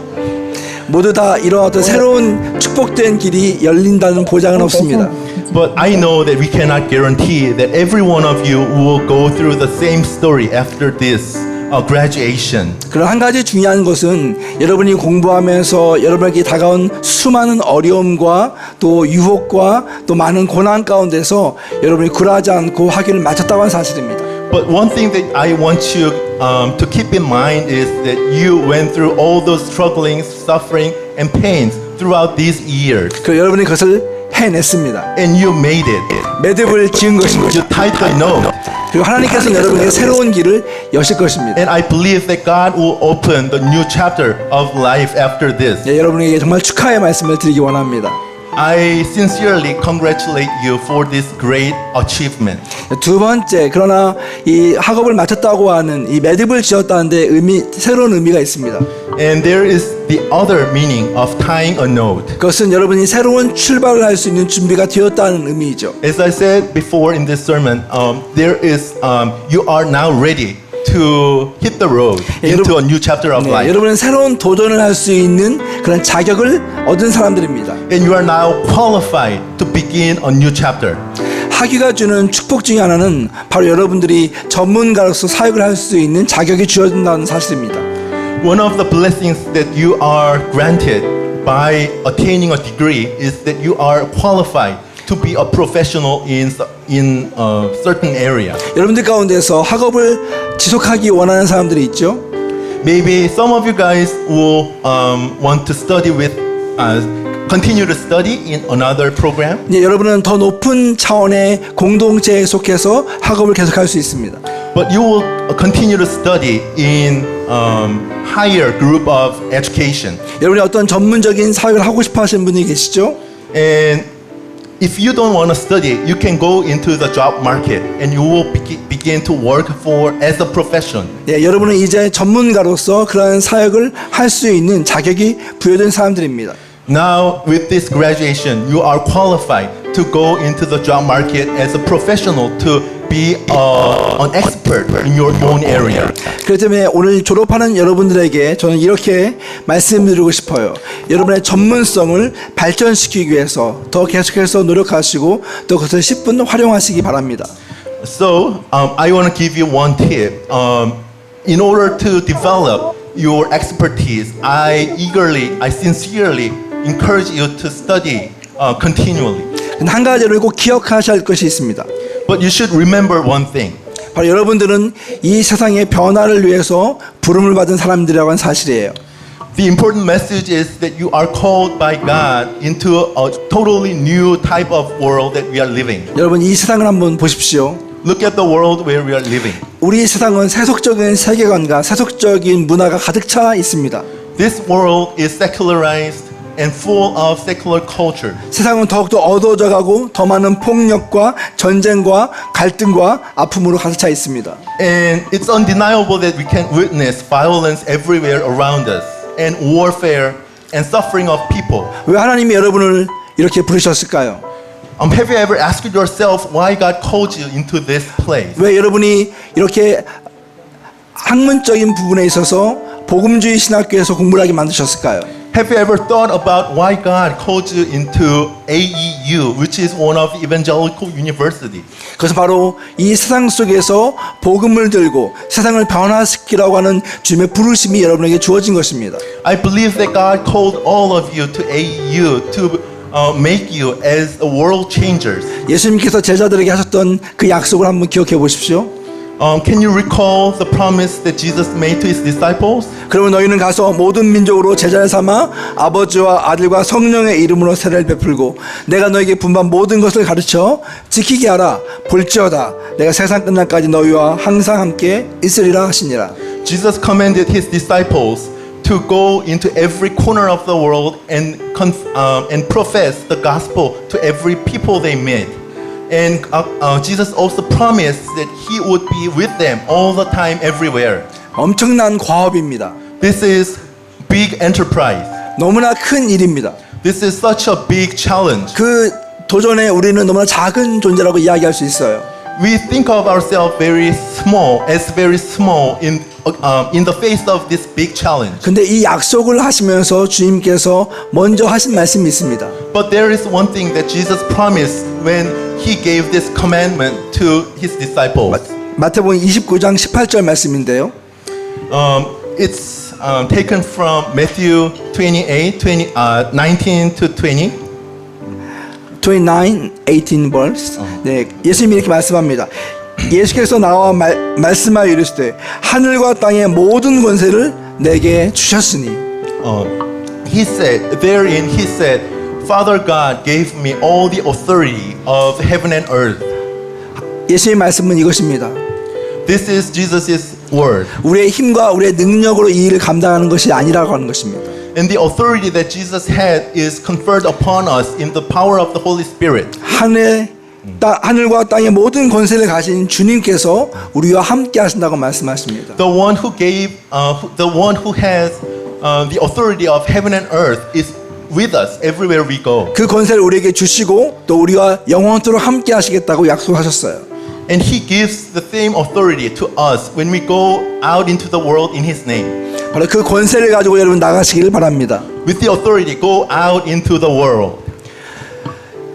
모두 다 이런 어떤 새로운 축복된 길이 열린다는 보장은 없습니다. But I know that we cannot guarantee that every one of you will go through the same story after this graduation. 그런 한 가지 중요한 것은 여러분이 공부하면서 여러분에게 다가온 수많은 어려움과 또 유혹과 또 많은 고난 가운데서 여러분이 굴하지 않고 학위를 마쳤다고 하는 사실입니다. But one thing that I want you to keep in mind is that you went through all those strugglings, suffering, and pains throughout these years. 그 여러분이 그것을 해냈습니다. And you made it. 매듭을 지은 것입니다. You tied the knot. 그리고 하나님께서는 여러분에게 새로운 길을 여실 것입니다. And I believe that God will open the new chapter of life after this. 예, 여러분에게 정말 축하의 말씀을 드리기 원합니다. I sincerely congratulate you for this great achievement. 두 번째, 그러나 이 학업을 마쳤다고 하는 이 매듭을 지었다는 데 새로운 의미가 있습니다. And there is the other meaning of tying a knot. 그것은 여러분이 새로운 출발을 할 수 있는 준비가 되었다는 의미이죠. As I said before in this sermon, there is you are now ready to hit the road into a new chapter of life. 여러분은 새로운 도전을 할 수 있는 그런 자격을 얻은 사람들입니다. And you are now qualified to begin a new chapter. 학위가 주는 축복 중에 하나는 바로 여러분들이 전문가로서 사역을 할 수 있는 자격이 주어진다는 사실입니다. One of the blessings that you are granted by attaining a degree is that you are qualified to be a professional in a certain area. 여러분들 가운데서 학업을 지속하기 원하는 사람들이 있죠. Maybe some of you guys will want to study with continue to study in another program. 이제 여러분은 더 높은 차원의 공동체에 속해서 학업을 계속할 수 있습니다. But you will continue to study in higher group of education. 여러분이 어떤 전문적인 사역을 하고 싶어 하시는 분이 계시죠? And if you don't want to study, you can go into the job market and you will begin to work as a profession. 예, 여러분은 이제 전문가로서 그러한 사역을 할 수 있는 자격이 부여된 사람들입니다. Now, with this graduation, you are qualified to go into the job market as a professional to be an expert in your own area. 그렇기 때문에 오늘 졸업하는 여러분들에게 저는 이렇게 말씀드리고 싶어요. 여러분의 전문성을 발전시키기 위해서 더 계속해서 노력하시고 또 그것을 10분 활용하시기 바랍니다. So, I want to give you one tip. In order to develop your expertise, I sincerely encourage you to study continually. 한 가지를 꼭 기억하셔야 할 것이 있습니다. But you should remember one thing. 바로 여러분들은 이 세상의 변화를 위해서 부름을 받은 사람들이라고 하는 사실이에요. The important message is that you are called by God into a totally new type of world that we are living. 여러분 이 세상을 한번 보십시오. Look at the world where we are living. 우리 세상은 세속적인 세계관과 세속적인 문화가 가득 차 있습니다. This world is secularized and full of secular culture. 세상은 더욱더 어두워져 가고 더 많은 폭력과 전쟁과 갈등과 아픔으로 가득 차 있습니다. And it's undeniable that we can witness violence everywhere around us and warfare and suffering of people. 왜 하나님이 여러분을 이렇게 부르셨을까요? Have you ever asked yourself why God called you into this place? 왜 여러분이 이렇게 학문적인 부분에 있어서 복음주의 신학교에서 공부를 하게 만드셨을까요? Have you ever thought about why God called you into AEU, which is one of evangelical university? 그래서 바로 이 세상 속에서 복음을 들고 세상을 변화시키라고 하는 주님의 부르심이 여러분에게 주어진 것입니다. I believe that God called all of you to AEU to make you as a world changers. 예수님께서 제자들에게 하셨던 그 약속을 한번 기억해 보십시오. Can you recall the promise that Jesus made to his disciples? 그러면 너희는 가서 모든 민족으로 제자를 삼아 아버지와 아들과 성령의 이름으로 세례를 베풀고 내가 너에게 분반 모든 것을 가르쳐 지키게 하라. 볼지어다 내가 세상 끝날까지 너희와 항상 함께 있으리라 하시니라. Jesus commanded his disciples to go into every corner of the world and profess the gospel to every people they met. And Jesus also promised that he would be with them all the time, everywhere. 엄청난 과업입니다. This is big enterprise. 너무나 큰 일입니다. This is such a big challenge. 그 도전에 우리는 너무나 작은 존재라고 이야기할 수 있어요. We think of ourselves very small in the face of this big challenge. 근데 이 약속을 하시면서 주님께서 먼저 하신 말씀이 있습니다. But there is one thing that Jesus promised when he gave this commandment to his disciples. 마태복음 29장 18절 말씀인데요. It's taken from Matthew 28, 19 to 20. 29, 18 verse. 네, 예수님이 이렇게 말씀합니다. 예수께서 나와 말씀하여 이르시되 하늘과 땅의 모든 권세를 내게 주셨으니. He said, Father God gave me all the authority of heaven and earth. 예수님의 말씀은 이것입니다. This is Jesus' word. 우리의 힘과 우리의 능력으로 이 일을 감당하는 것이 아니라고 하는 것입니다. And the authority that Jesus had is conferred upon us in the power of the Holy Spirit. 하늘과 땅의 모든 권세를 가진 주님께서 우리와 함께 하신다고 말씀하십니다. The one who has the authority of heaven and earth is with us everywhere we go. 그 권세를 우리에게 주시고 또 우리와 영원토록 함께 하시겠다고 약속하셨어요. And he gives the same authority to us when we go out into the world in his name. 바로 그 권세를 가지고 여러분 나가시기를 바랍니다. With the authority, go out into the world.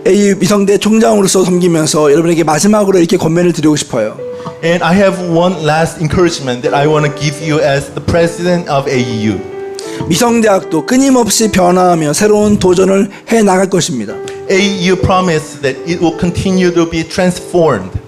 AU 미성대 총장으로서 섬기면서 여러분에게 마지막으로 이렇게 권면을 드리고 싶어요. And I have one last encouragement that I want to give you as the president of AEU. 미성대학도 끊임없이 변화하며 새로운 도전을 해 나갈 것입니다. AEU promised that it will continue to be transformed.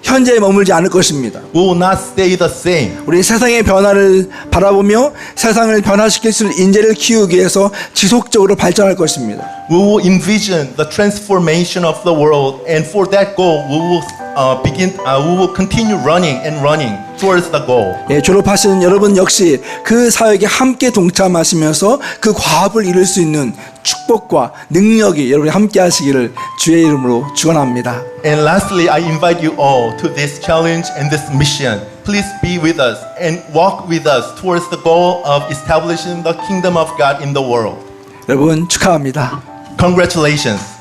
현재에 머물지 않을 것입니다. We will not stay the same. 우리 세상의 변화를 바라보며 세상을 변화시킬 수 있는 인재를 키우기 위해서 지속적으로 발전할 것입니다. We will envision the transformation of the world, and for that goal, we will we will continue running and running towards the goal. 예, 졸업하시는 여러분 역시 그 사역에 함께 동참하시면서 그 과업을 이룰 수 있는 축복과 능력이 여러분이 함께 하시기를 주의 이름으로 축원합니다. And lastly, I invite you all to this challenge and this mission. Please be with us and walk with us towards the goal of establishing the kingdom of God in the world. 여러분 축하합니다. Congratulations.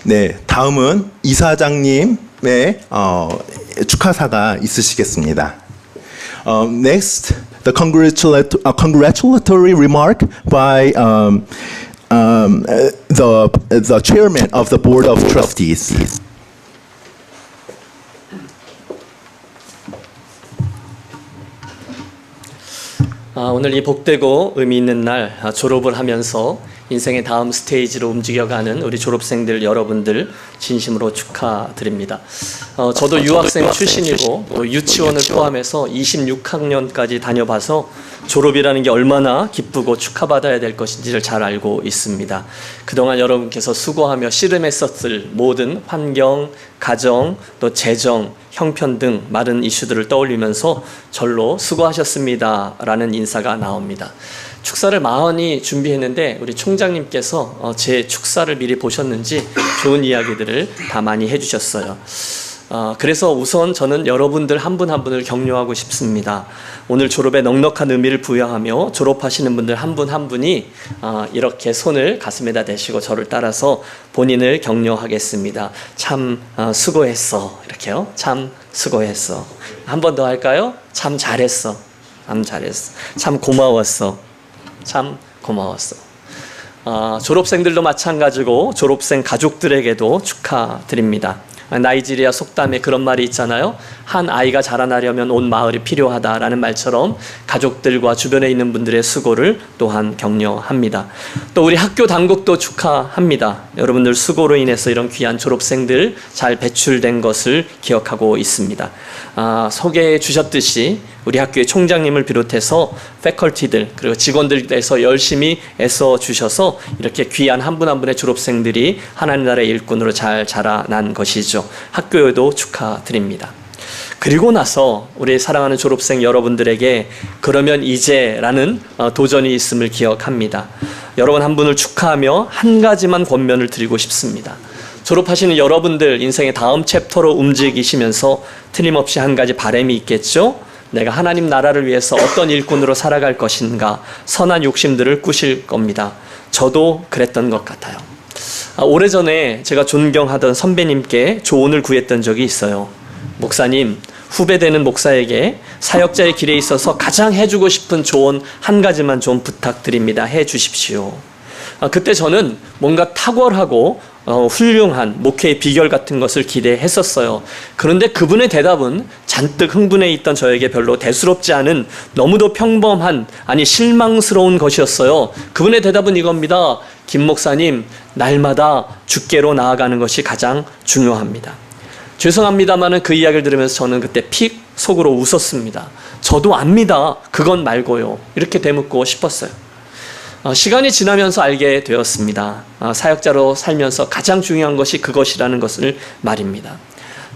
네, 다음은 이사장님의 축하사가 있으시겠습니다. Next, the congratulatory remark by the chairman of the board of trustees. 오늘 이 복되고 의미 있는 날 졸업을 하면서 인생의 다음 스테이지로 움직여가는 우리 졸업생들 여러분들 진심으로 축하드립니다. 저도 유학생 출신이고 또 유치원을 포함해서 26학년까지 다녀봐서 졸업이라는 게 얼마나 기쁘고 축하받아야 될 것인지를 잘 알고 있습니다. 그동안 여러분께서 수고하며 씨름했었을 모든 환경, 가정, 또 재정, 형편 등 많은 이슈들을 떠올리면서 절로 수고하셨습니다 라는 인사가 나옵니다. 축사를 많이 준비했는데 우리 총장님께서 제 축사를 미리 보셨는지 좋은 이야기들을 다 많이 해주셨어요. 그래서 우선 저는 여러분들 한 분 한 분을 격려하고 싶습니다. 오늘 졸업에 넉넉한 의미를 부여하며 졸업하시는 분들 한 분 한 분이 이렇게 손을 가슴에다 대시고 저를 따라서 본인을 격려하겠습니다. 참 수고했어. 이렇게요. 참 수고했어. 한 번 더 할까요? 참 잘했어. 참 잘했어. 참 고마웠어. 참 고마웠어. 졸업생들도 마찬가지고 졸업생 가족들에게도 축하드립니다. 나이지리아 속담에 그런 말이 있잖아요. 한 아이가 자라나려면 온 마을이 필요하다라는 말처럼 가족들과 주변에 있는 분들의 수고를 또한 격려합니다. 또 우리 학교 당국도 축하합니다. 여러분들 수고로 인해서 이런 귀한 졸업생들 잘 배출된 것을 기억하고 있습니다. 소개해 주셨듯이 우리 학교의 총장님을 비롯해서 패컬티들 그리고 직원들께서 열심히 애써 주셔서 이렇게 귀한 한 분 한 분의 졸업생들이 하나님 나라의 일꾼으로 잘 자라난 것이죠. 학교에도 축하드립니다. 그리고 나서 우리 사랑하는 졸업생 여러분들에게 그러면 이제라는 도전이 있음을 기억합니다. 여러분 한 분을 축하하며 한 가지만 권면을 드리고 싶습니다. 졸업하시는 여러분들 인생의 다음 챕터로 움직이시면서 틀림없이 한 가지 바람이 있겠죠? 내가 하나님 나라를 위해서 어떤 일꾼으로 살아갈 것인가 선한 욕심들을 꾸실 겁니다. 저도 그랬던 것 같아요. 오래전에 제가 존경하던 선배님께 조언을 구했던 적이 있어요. 목사님, 후배되는 목사에게 사역자의 길에 있어서 가장 해주고 싶은 조언 한 가지만 좀 부탁드립니다. 해 주십시오. 그때 저는 뭔가 탁월하고 훌륭한 목회의 비결 같은 것을 기대했었어요. 그런데 그분의 대답은 잔뜩 흥분해 있던 저에게 별로 대수롭지 않은 너무도 평범한 아니 실망스러운 것이었어요. 그분의 대답은 이겁니다. 김 목사님, 날마다 주께로 나아가는 것이 가장 중요합니다. 죄송합니다만 그 이야기를 들으면서 저는 그때 픽 속으로 웃었습니다. 저도 압니다. 그건 말고요. 이렇게 되묻고 싶었어요. 시간이 지나면서 알게 되었습니다. 사역자로 살면서 가장 중요한 것이 그것이라는 것을 말입니다.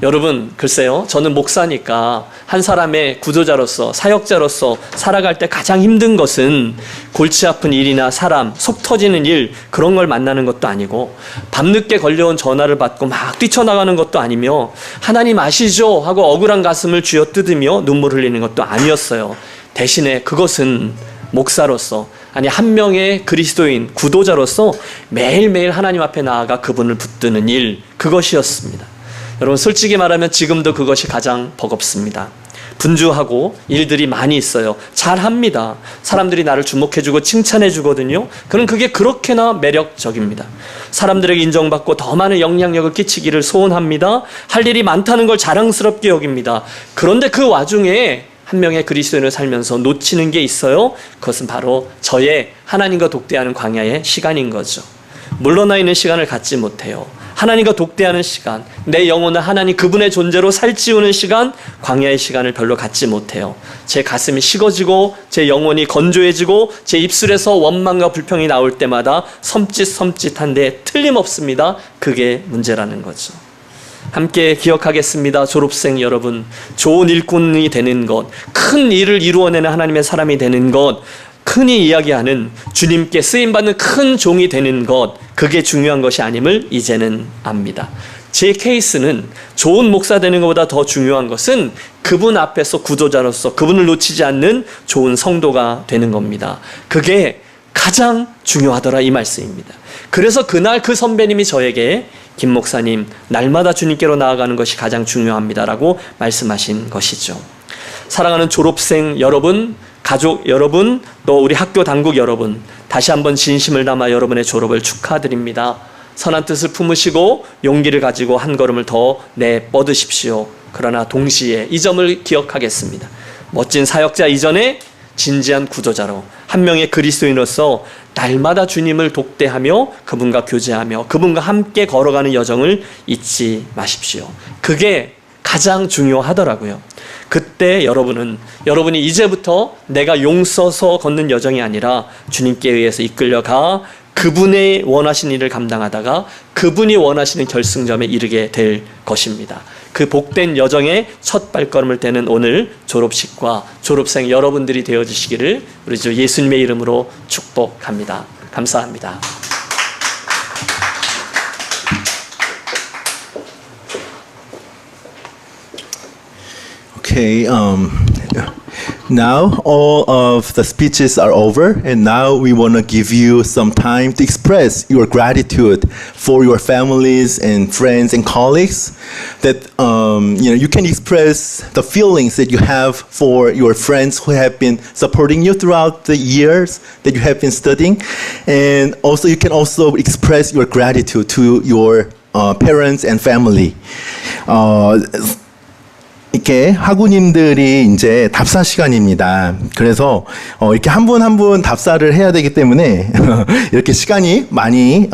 여러분, 글쎄요. 저는 목사니까 한 사람의 구도자로서 사역자로서 살아갈 때 가장 힘든 것은 골치 아픈 일이나 사람, 속 터지는 일 그런 걸 만나는 것도 아니고 밤늦게 걸려온 전화를 받고 막 뛰쳐나가는 것도 아니며 하나님 아시죠? 하고 억울한 가슴을 쥐어뜯으며 눈물 흘리는 것도 아니었어요. 대신에 그것은 목사로서 아니 한 명의 그리스도인 구도자로서 매일매일 하나님 앞에 나아가 그분을 붙드는 일 그것이었습니다. 여러분 솔직히 말하면 지금도 그것이 가장 버겁습니다. 분주하고 일들이 많이 있어요. 잘합니다. 사람들이 나를 주목해주고 칭찬해주거든요. 그럼 그게 그렇게나 매력적입니다. 사람들에게 인정받고 더 많은 영향력을 끼치기를 소원합니다. 할 일이 많다는 걸 자랑스럽게 여깁니다. 그런데 그 와중에 한 명의 그리스도인을 살면서 놓치는 게 있어요. 그것은 바로 저의 하나님과 독대하는 광야의 시간인 거죠. 물러나 있는 시간을 갖지 못해요. 하나님과 독대하는 시간, 내 영혼을 하나님 그분의 존재로 살찌우는 시간, 광야의 시간을 별로 갖지 못해요. 제 가슴이 식어지고 제 영혼이 건조해지고 제 입술에서 원망과 불평이 나올 때마다 섬찟한데 틀림없습니다. 그게 문제라는 거죠. 함께 기억하겠습니다. 졸업생 여러분, 좋은 일꾼이 되는 것, 큰 일을 이루어내는 하나님의 사람이 되는 것, 흔히 이야기하는 주님께 쓰임받는 큰 종이 되는 것, 그게 중요한 것이 아님을 이제는 압니다. 제 케이스는 좋은 목사 되는 것보다 더 중요한 것은 그분 앞에서 구도자로서 그분을 놓치지 않는 좋은 성도가 되는 겁니다. 그게 가장 중요하더라 이 말씀입니다. 그래서 그날 그 선배님이 저에게 김 목사님, 날마다 주님께로 나아가는 것이 가장 중요합니다라고 말씀하신 것이죠. 사랑하는 졸업생 여러분, 가족 여러분, 또 우리 학교 당국 여러분, 다시 한번 진심을 담아 여러분의 졸업을 축하드립니다. 선한 뜻을 품으시고 용기를 가지고 한 걸음을 더 내뻗으십시오. 그러나 동시에 이 점을 기억하겠습니다. 멋진 사역자 이전에 진지한 구도자로 한 명의 그리스도인으로서 날마다 주님을 독대하며 그분과 교제하며 그분과 함께 걸어가는 여정을 잊지 마십시오. 그게 가장 중요하더라고요. 그때 여러분이 이제부터 내가 용 써서 걷는 여정이 아니라 주님께 의해서 이끌려가 그분의 원하신 일을 감당하다가 그분이 원하시는 결승점에 이르게 될 것입니다. 그 복된 여정의 첫 발걸음을 떼는 오늘 졸업식과 졸업생 여러분들이 되어주시기를 우리 주 예수님의 이름으로 축복합니다. 감사합니다. Okay, now all of the speeches are over, and now we want to give you some time to express your gratitude for your families and friends and colleagues. That you can express the feelings that you have for your friends who have been supporting you throughout the years that you have been studying, and also you can also express your gratitude to your parents and family. 이렇게 학우님들이 이제 답사 시간입니다. 그래서 이렇게 한 분 한 분 답사를 해야 되기 때문에 이렇게 시간이 많이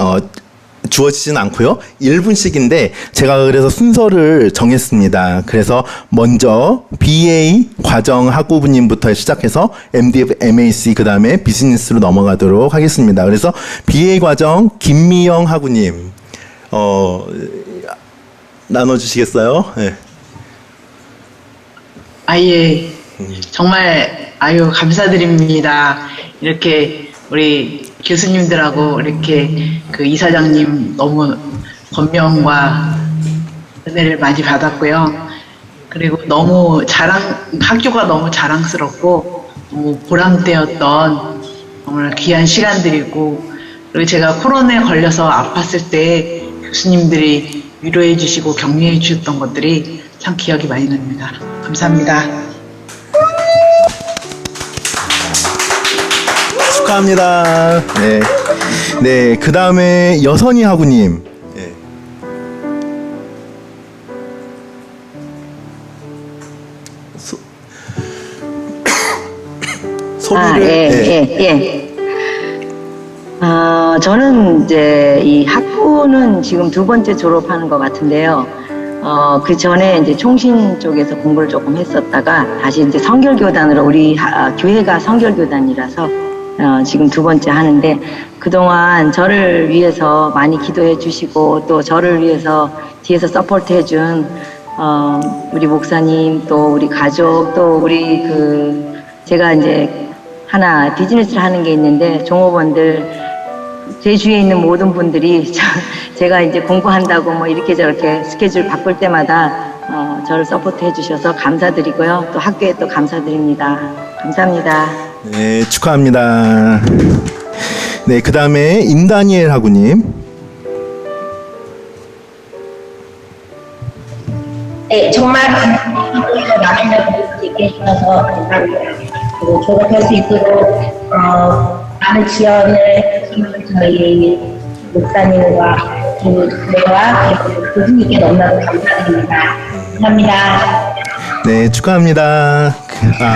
주어지진 않고요. 1분씩인데 제가 그래서 순서를 정했습니다. 그래서 먼저 BA 과정 학우부님부터 시작해서 MDF, MAC 그 다음에 비즈니스로 넘어가도록 하겠습니다. 그래서 BA 과정 김미영 학우님 나눠주시겠어요? 네. 예. 정말 감사드립니다. 이렇게 우리 교수님들하고 이렇게 그 이사장님 너무 권명과 은혜를 많이 받았고요. 그리고 너무 학교가 너무 자랑스럽고 너무 보람되었던 정말 귀한 시간들이고, 그리고 제가 코로나에 걸려서 아팠을 때 교수님들이 위로해 주시고 격려해 주셨던 것들이 참 기억이 많이 납니다. 감사합니다. 축하합니다. 네, 그 다음에 여선이 학우님. 네. 소리를. 저는 이제 이 학부는 지금 2번째 졸업하는 것 같은데요. 그 전에 이제 총신 쪽에서 공부를 조금 했었다가 다시 이제 성결교단으로 우리 교회가 성결교단이라서 지금 2번째 하는데, 그동안 저를 위해서 많이 기도해 주시고 또 저를 위해서 뒤에서 서포트 해준 우리 목사님, 또 우리 가족, 또 우리 제가 이제 하나 비즈니스를 하는 게 있는데 종업원들, 제 주위에 있는 모든 분들이 제가 이제 공부한다고 뭐 이렇게 저렇게 스케줄 바꿀 때마다 저를 서포트 해주셔서 감사드리고요. 또 학교에 또 감사드립니다. 감사합니다. 네, 축하합니다. 네, 그 다음에 임다니엘 학우님. 네, 정말 감사합니다. 나눔을 수 있게 해주셔서 감사합니다. 그리고 졸업할 수 있도록 많은 지원을 해주신 저희 목사님과 교회와 교수님께 너무나도 감사드립니다. 감사합니다. 네, 축하합니다.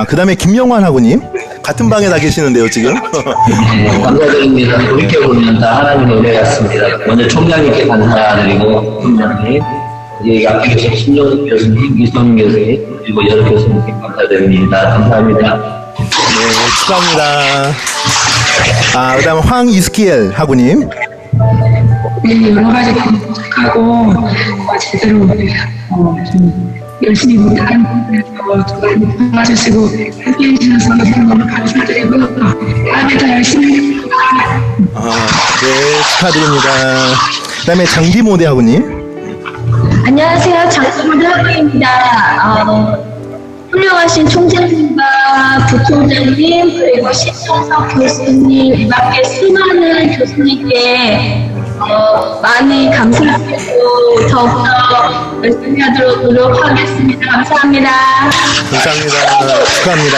그 다음에 김영환 학우님. 같은 방에 다 계시는데요, 지금. 감사드립니다. 돌이켜보면 다 하나님의 은혜 같습니다. 먼저 총장님께 감사드리고, 총장님, 여기 앞에 계신 신종 교수님, 이성 교수님, 그리고 여러 교수님께 감사드립니다. 감사합니다. 네, 축하합니다. 그 다음 황이스키엘 하구님. 네, 여러 가지 부탁하고 제대로 좀 열심히 못하는 부분에서 도와주시고 함께해 주셔서 너무 감사드리고 다음에 더 열심히 하겠습니다. 네, 축하드립니다. 그 다음에 장비모대 하구님. 안녕하세요. 장수모대 학부입니다. 훌륭하신 총장님과 부총장님 그리고 신동석 교수님 이 밖에 수많은 교수님께 많이 감사드리고 더욱더 열심히 하도록 노력하겠습니다. 감사합니다. 감사합니다. 축하합니다.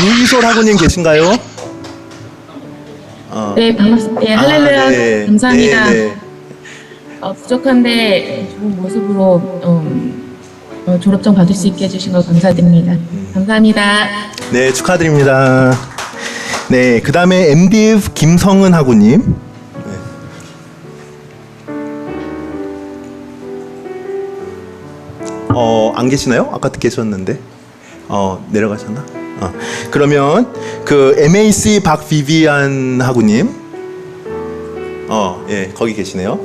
유이솔 하구님 계신가요? 네, 반갑습니다. 네, 할렐루야. 네. 감사합니다. 네, 네. 부족한데 좋은 모습으로 졸업증 받을 수 있게 해주신 걸 감사드립니다. 감사합니다. 네, 축하드립니다. 네, 그 다음에 MDF 김성은 하구님. 안 계시나요? 아까 계셨는데. 내려가셨나? 그러면 그 MAC 박비비안 하구님. 예, 거기 계시네요.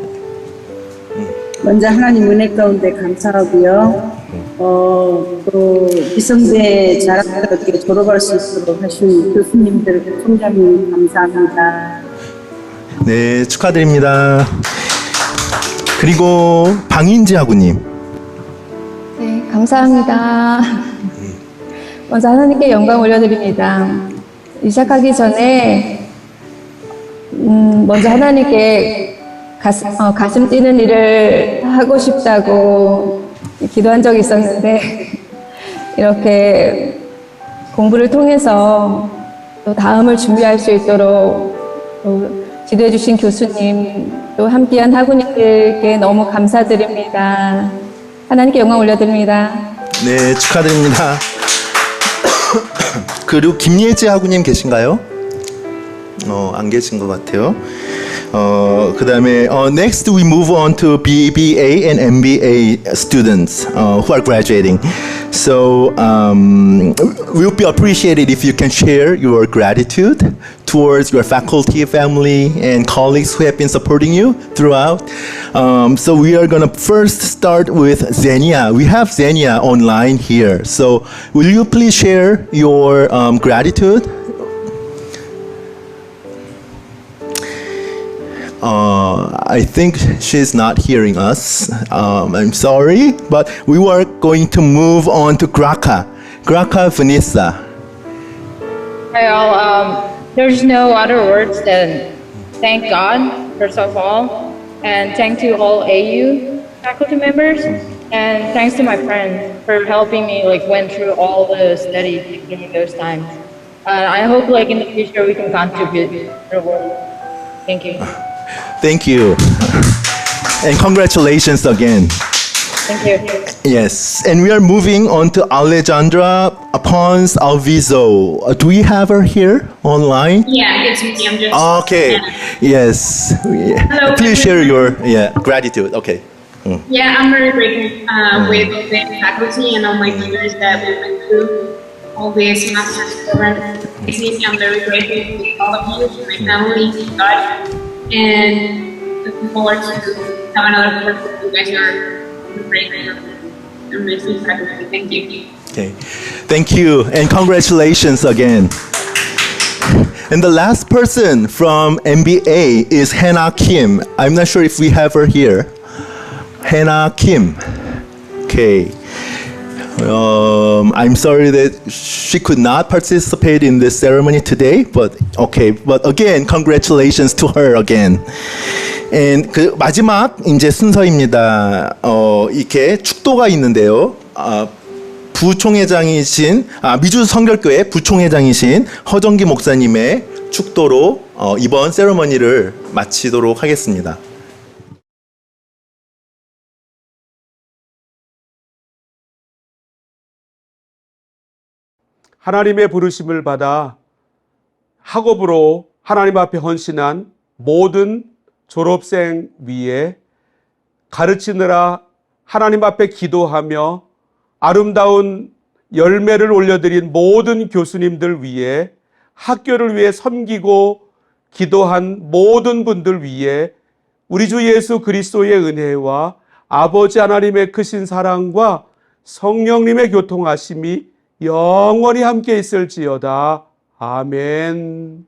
먼저 하나님 은혜 가운데 감사하고요. 또 이성대 자랑을 어떻게 졸업할 수 있도록 하신 교수님들, 총장님 감사합니다. 네, 축하드립니다. 그리고 방인지 하구님. 네, 감사합니다. 먼저 하나님께 영광 올려드립니다. 시작하기 전에 먼저 하나님께 가슴 뛰는 일을 하고 싶다고 기도한 적이 있었는데 이렇게 공부를 통해서 또 다음을 준비할 수 있도록 또 지도해 주신 교수님 또 함께한 학우님들께 너무 감사드립니다. 하나님께 영광 올려드립니다. 네, 축하드립니다. 그리고 김예지 학우님 계신가요? 안 계신 것 같아요. 그 다음에 next we move on to BBA and MBA students who are graduating. So we would be appreciated if you can share your gratitude towards your faculty, family, and colleagues who have been supporting you throughout. So we are gonna first start with Xenia. We have Xenia online here. So will you please share your gratitude? I think she's not hearing us. I'm sorry, but we were going to move on to Graka. Graka Vanessa. Well, there's no other words than thank God, first of all, and thank to all AU faculty members, and thanks to my friends for helping me went through all the study during those times. I hope in the future we can contribute to the world. Thank you. Thank you. And congratulations again. Thank you. Yes, and we are moving on to Alejandra Pons Alviso. Do we have her here online? Yeah, it's me. I'm just. Okay. Yes. Hello. Please share your gratitude. Okay. Yeah, I'm very grateful with the faculty and all my tutors that we went through all this master's program. I'm very grateful with all of you, my family, God, and looking forward to have another work with you guys. Are great. Amazing faculty. Thank you. Okay. Thank you and congratulations again. And the last person from MBA is Hannah Kim. I'm not sure if we have her here. Hannah Kim. Okay. I'm sorry that she could not participate in this ceremony today, but okay. But again, congratulations to her again. And 그 마지막 이제 순서입니다. 이렇게 축도가 있는데요. 부총회장이신 미주 성결교회 부총회장이신 허정기 목사님의 축도로 이번 세레머니를 마치도록 하겠습니다. 하나님의 부르심을 받아 학업으로 하나님 앞에 헌신한 모든 졸업생 위에 가르치느라 하나님 앞에 기도하며 아름다운 열매를 올려드린 모든 교수님들 위에 학교를 위해 섬기고 기도한 모든 분들 위에 우리 주 예수 그리스도의 은혜와 아버지 하나님의 크신 사랑과 성령님의 교통하심이 영원히 함께 있을지어다. 아멘.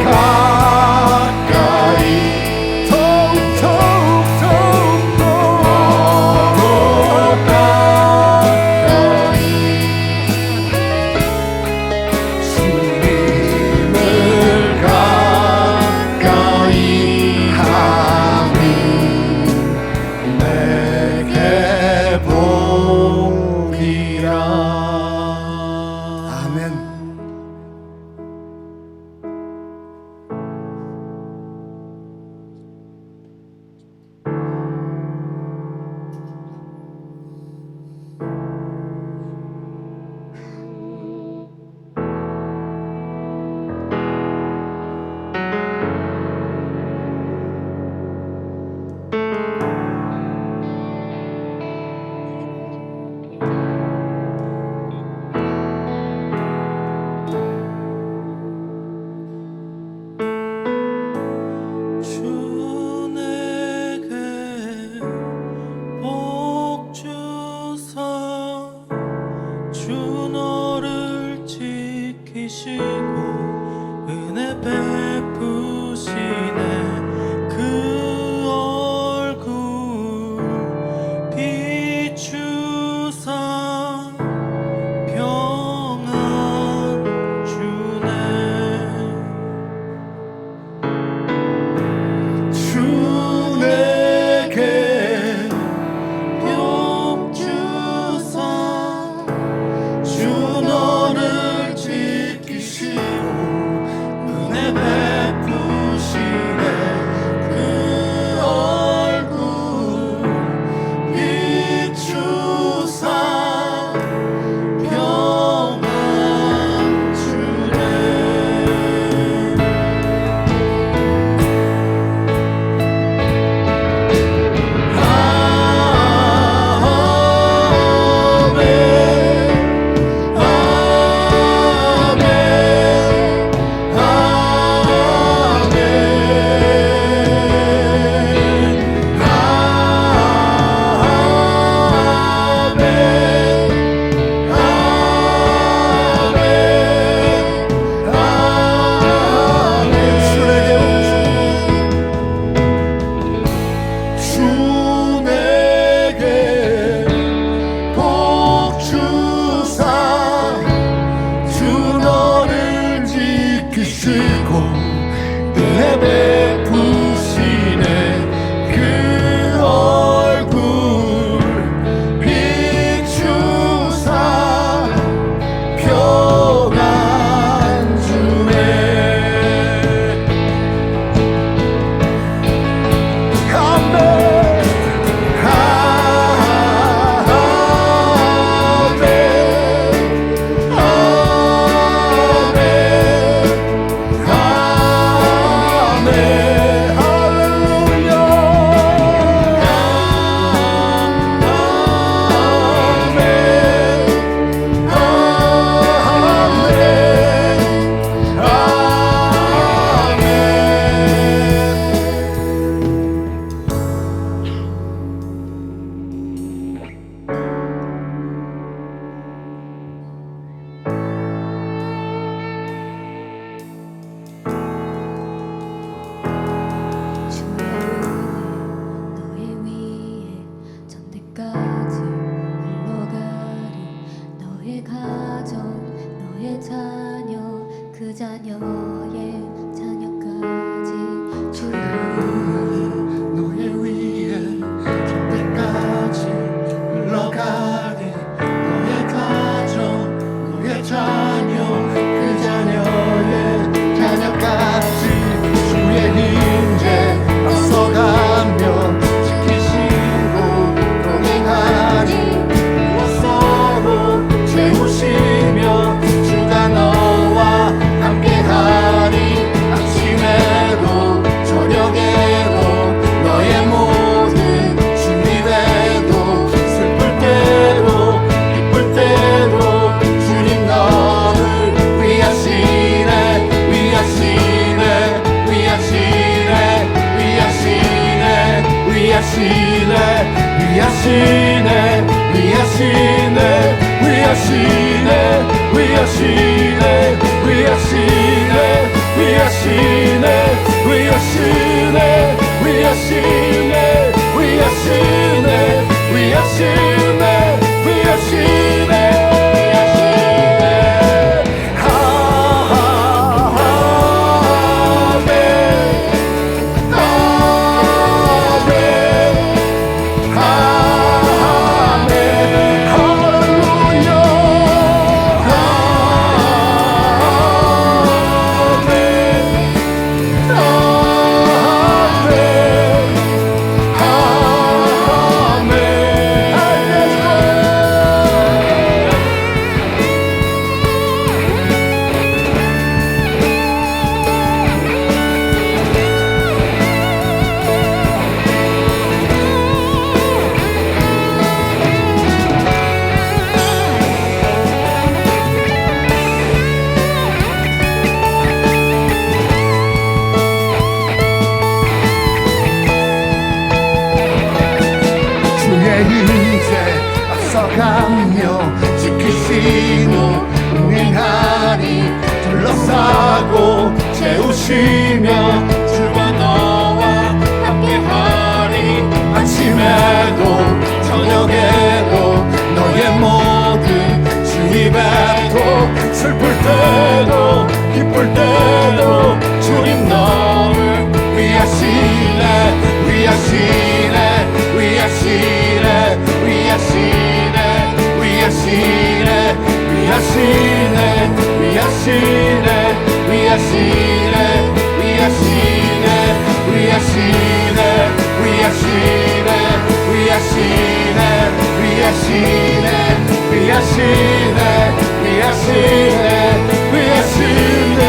가 베푸시네 그 얼굴 비추사 평안 주네 주 내게 병 주사 주 너를 지키시고 은혜 베푸시네 그 얼굴 비추사 평안 주네 주 내게 복 주사 주 너를 지키시고 은혜 베푸시네 그 얼굴 비추사 평안 주네 너의 위에 전대까지 흘러가리 너의 가정 너의 자녀 그 자녀의 자녀까지 주의 너의 위에 전대까지 흘러가리 너의 가정 너의 자녀 그 자녀의 자녀까지 주의 임재 앞서가며 지키시고 동행하니 서로 채우시며 주가 너와 함께하니 아침에도 저녁에도 너의 모든 준비돼도 슬플 때도 기쁠 때도 주님 너를 위하시네 위하시네 위하시네 위하시네 위하시네 위하시네 위하시네 위하시네 위하시네 위하시네 위하시네 위하시네 위하시네 위하시네 위하시네 위하시네 지키시고 응행하니 둘러싸고 채우시며 주와 너와 함께하리. 아침에도 저녁에도 너의 모든 주님에도 슬플 때도 기쁠 때도 주님 너를 위하시네 위하시네 위하시네 위하시네 위하시네 위하시네 위하시네 위하시네 위하시네 위하시네 위하시네 위하시네 위하시네 위하시네 위하시네 위하시네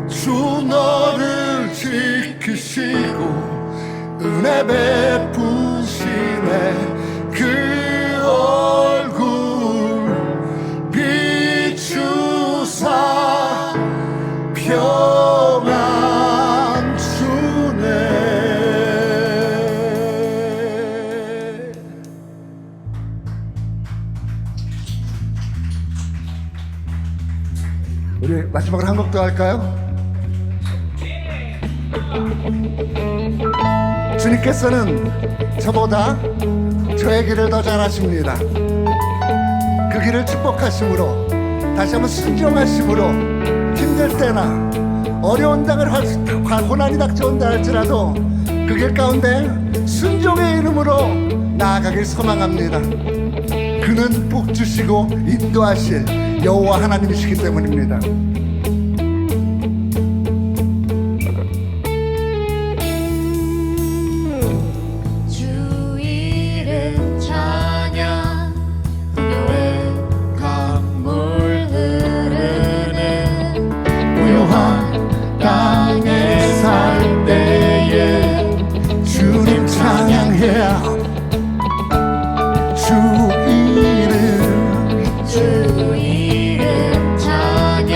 주 너를 지키시고 은혜 베푸시네. 그 얼굴 비추사 평안 주네. 우리 마지막으로 한 곡 더 할까요? 주님께서는 저보다 저의 길을 더 잘 아십니다. 그 길을 축복하심으로, 다시 한번 순종하심으로, 힘들 때나 어려운 당을 고난이 닥쳐온다 할지라도 그 길 가운데 순종의 이름으로 나아가길 소망합니다. 그는 복 주시고 인도하실 여호와 하나님이시기 때문입니다.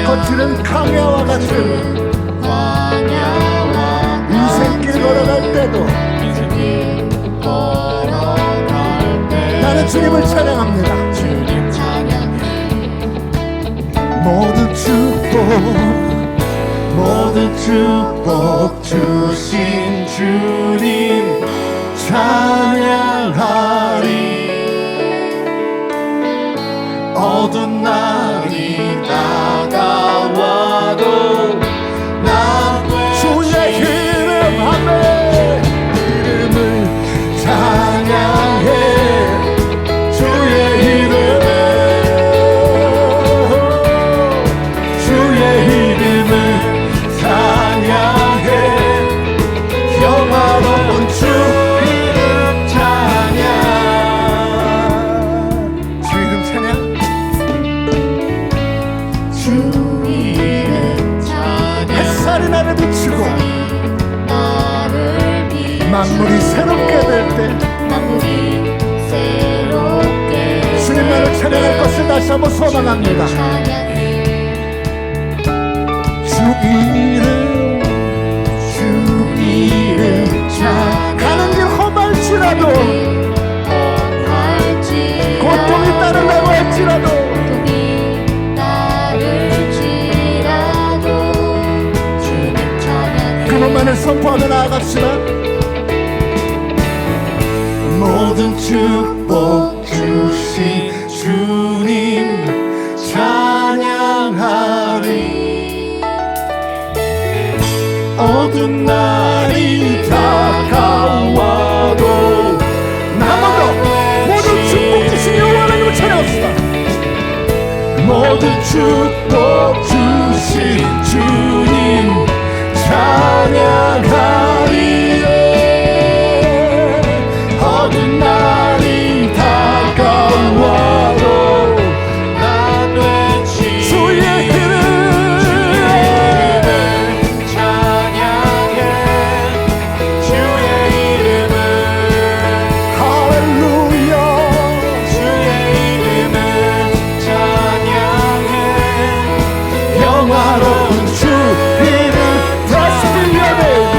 거칠은 광야와 같은 인생길 걸어갈 때도 나는 주님을 찬양합니다. 모든 축복 주신 주님 찬양하리. 어두운 날이 다가와도 난 주의 이름 아멘 이름을 찬양해. 주의 이름을 찬양해. 평화로운 주 이름 찬양. 주 이름 찬양. 주 이름 찬양. 햇살이 나를 비추고 만물이 새롭게 될 때 주님만을 찬양할 것을 다시 한번 소망합니다. 주 이름 가는 길 험할지라도 고통이 따른다고 할지라도 선포하며 나아갑시다. 모든 축복 주신 주님 찬양하리. 어두운 날이 다가와도 한 번 더 모든 축복 주신 여호와 하나님을 찬양합시다. 모든 축복 주신 주님 찬양하리. 어두운 날이 다가와도 나 되지 주의 이름 찬양해. 주의 이름은 할렐루야. 주의 이름은 찬양해. 영화로운 주 이름 Blessed be your name.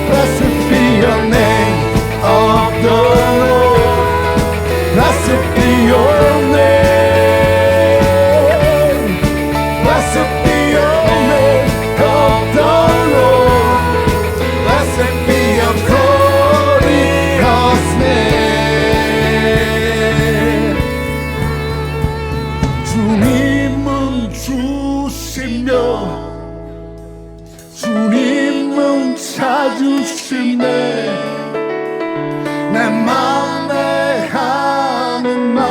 Blessed be your name of the Lord. Blessed be your name. Blessed be your name of the Lord. Blessed be your glorious name. 주님은 주시며 주님은 찾으시네. 내 맘에 하는 말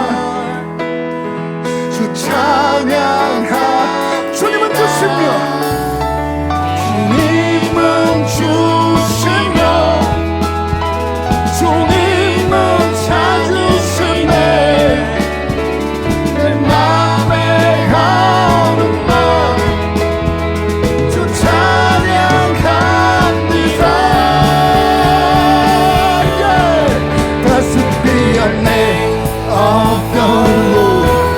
주 찬양하. 주님은 주시며 주님은 주시며 주님은 찾으시네. 내 맘에 하는 말 주 찬양합니다. Blessed be your name of the Lord.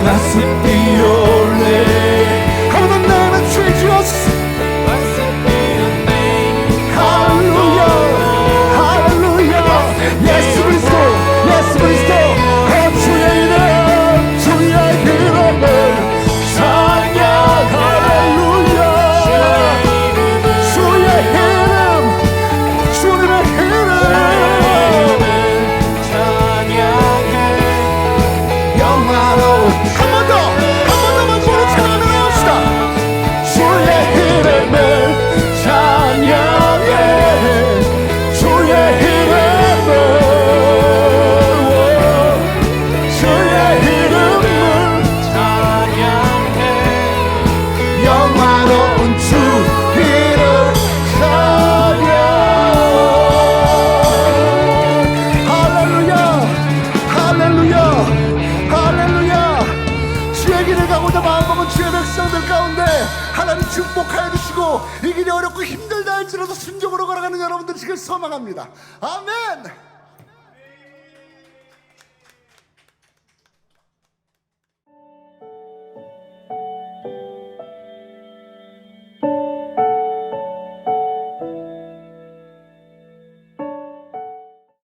Blessed be your name. 하나님 나의 주의 주였어. Blessed be your name. Hallelujah. Hallelujah. 예수 그리스도. 예수 그리스도. 주의 이름. 주의 이름을 찬양. 할렐루야. 주의 이름. 주님의 이름 찬양해. 영화로운 한 번 더 모두 찬양합시다. 주의 이름을 찬양해. 주의 이름을 주의 이름을 찬양해. 영화로운 주 이름 찬양. 할렐루야. 할렐루야. 할렐루야. 주의 길을 가고자 마음먹은 주의 백성들 가운데 하나님 축복하여 주시고 이 길이 어렵고 힘들다 할지라도 순종으로 걸어가는 여러분들 지금 소망합니다. 아멘.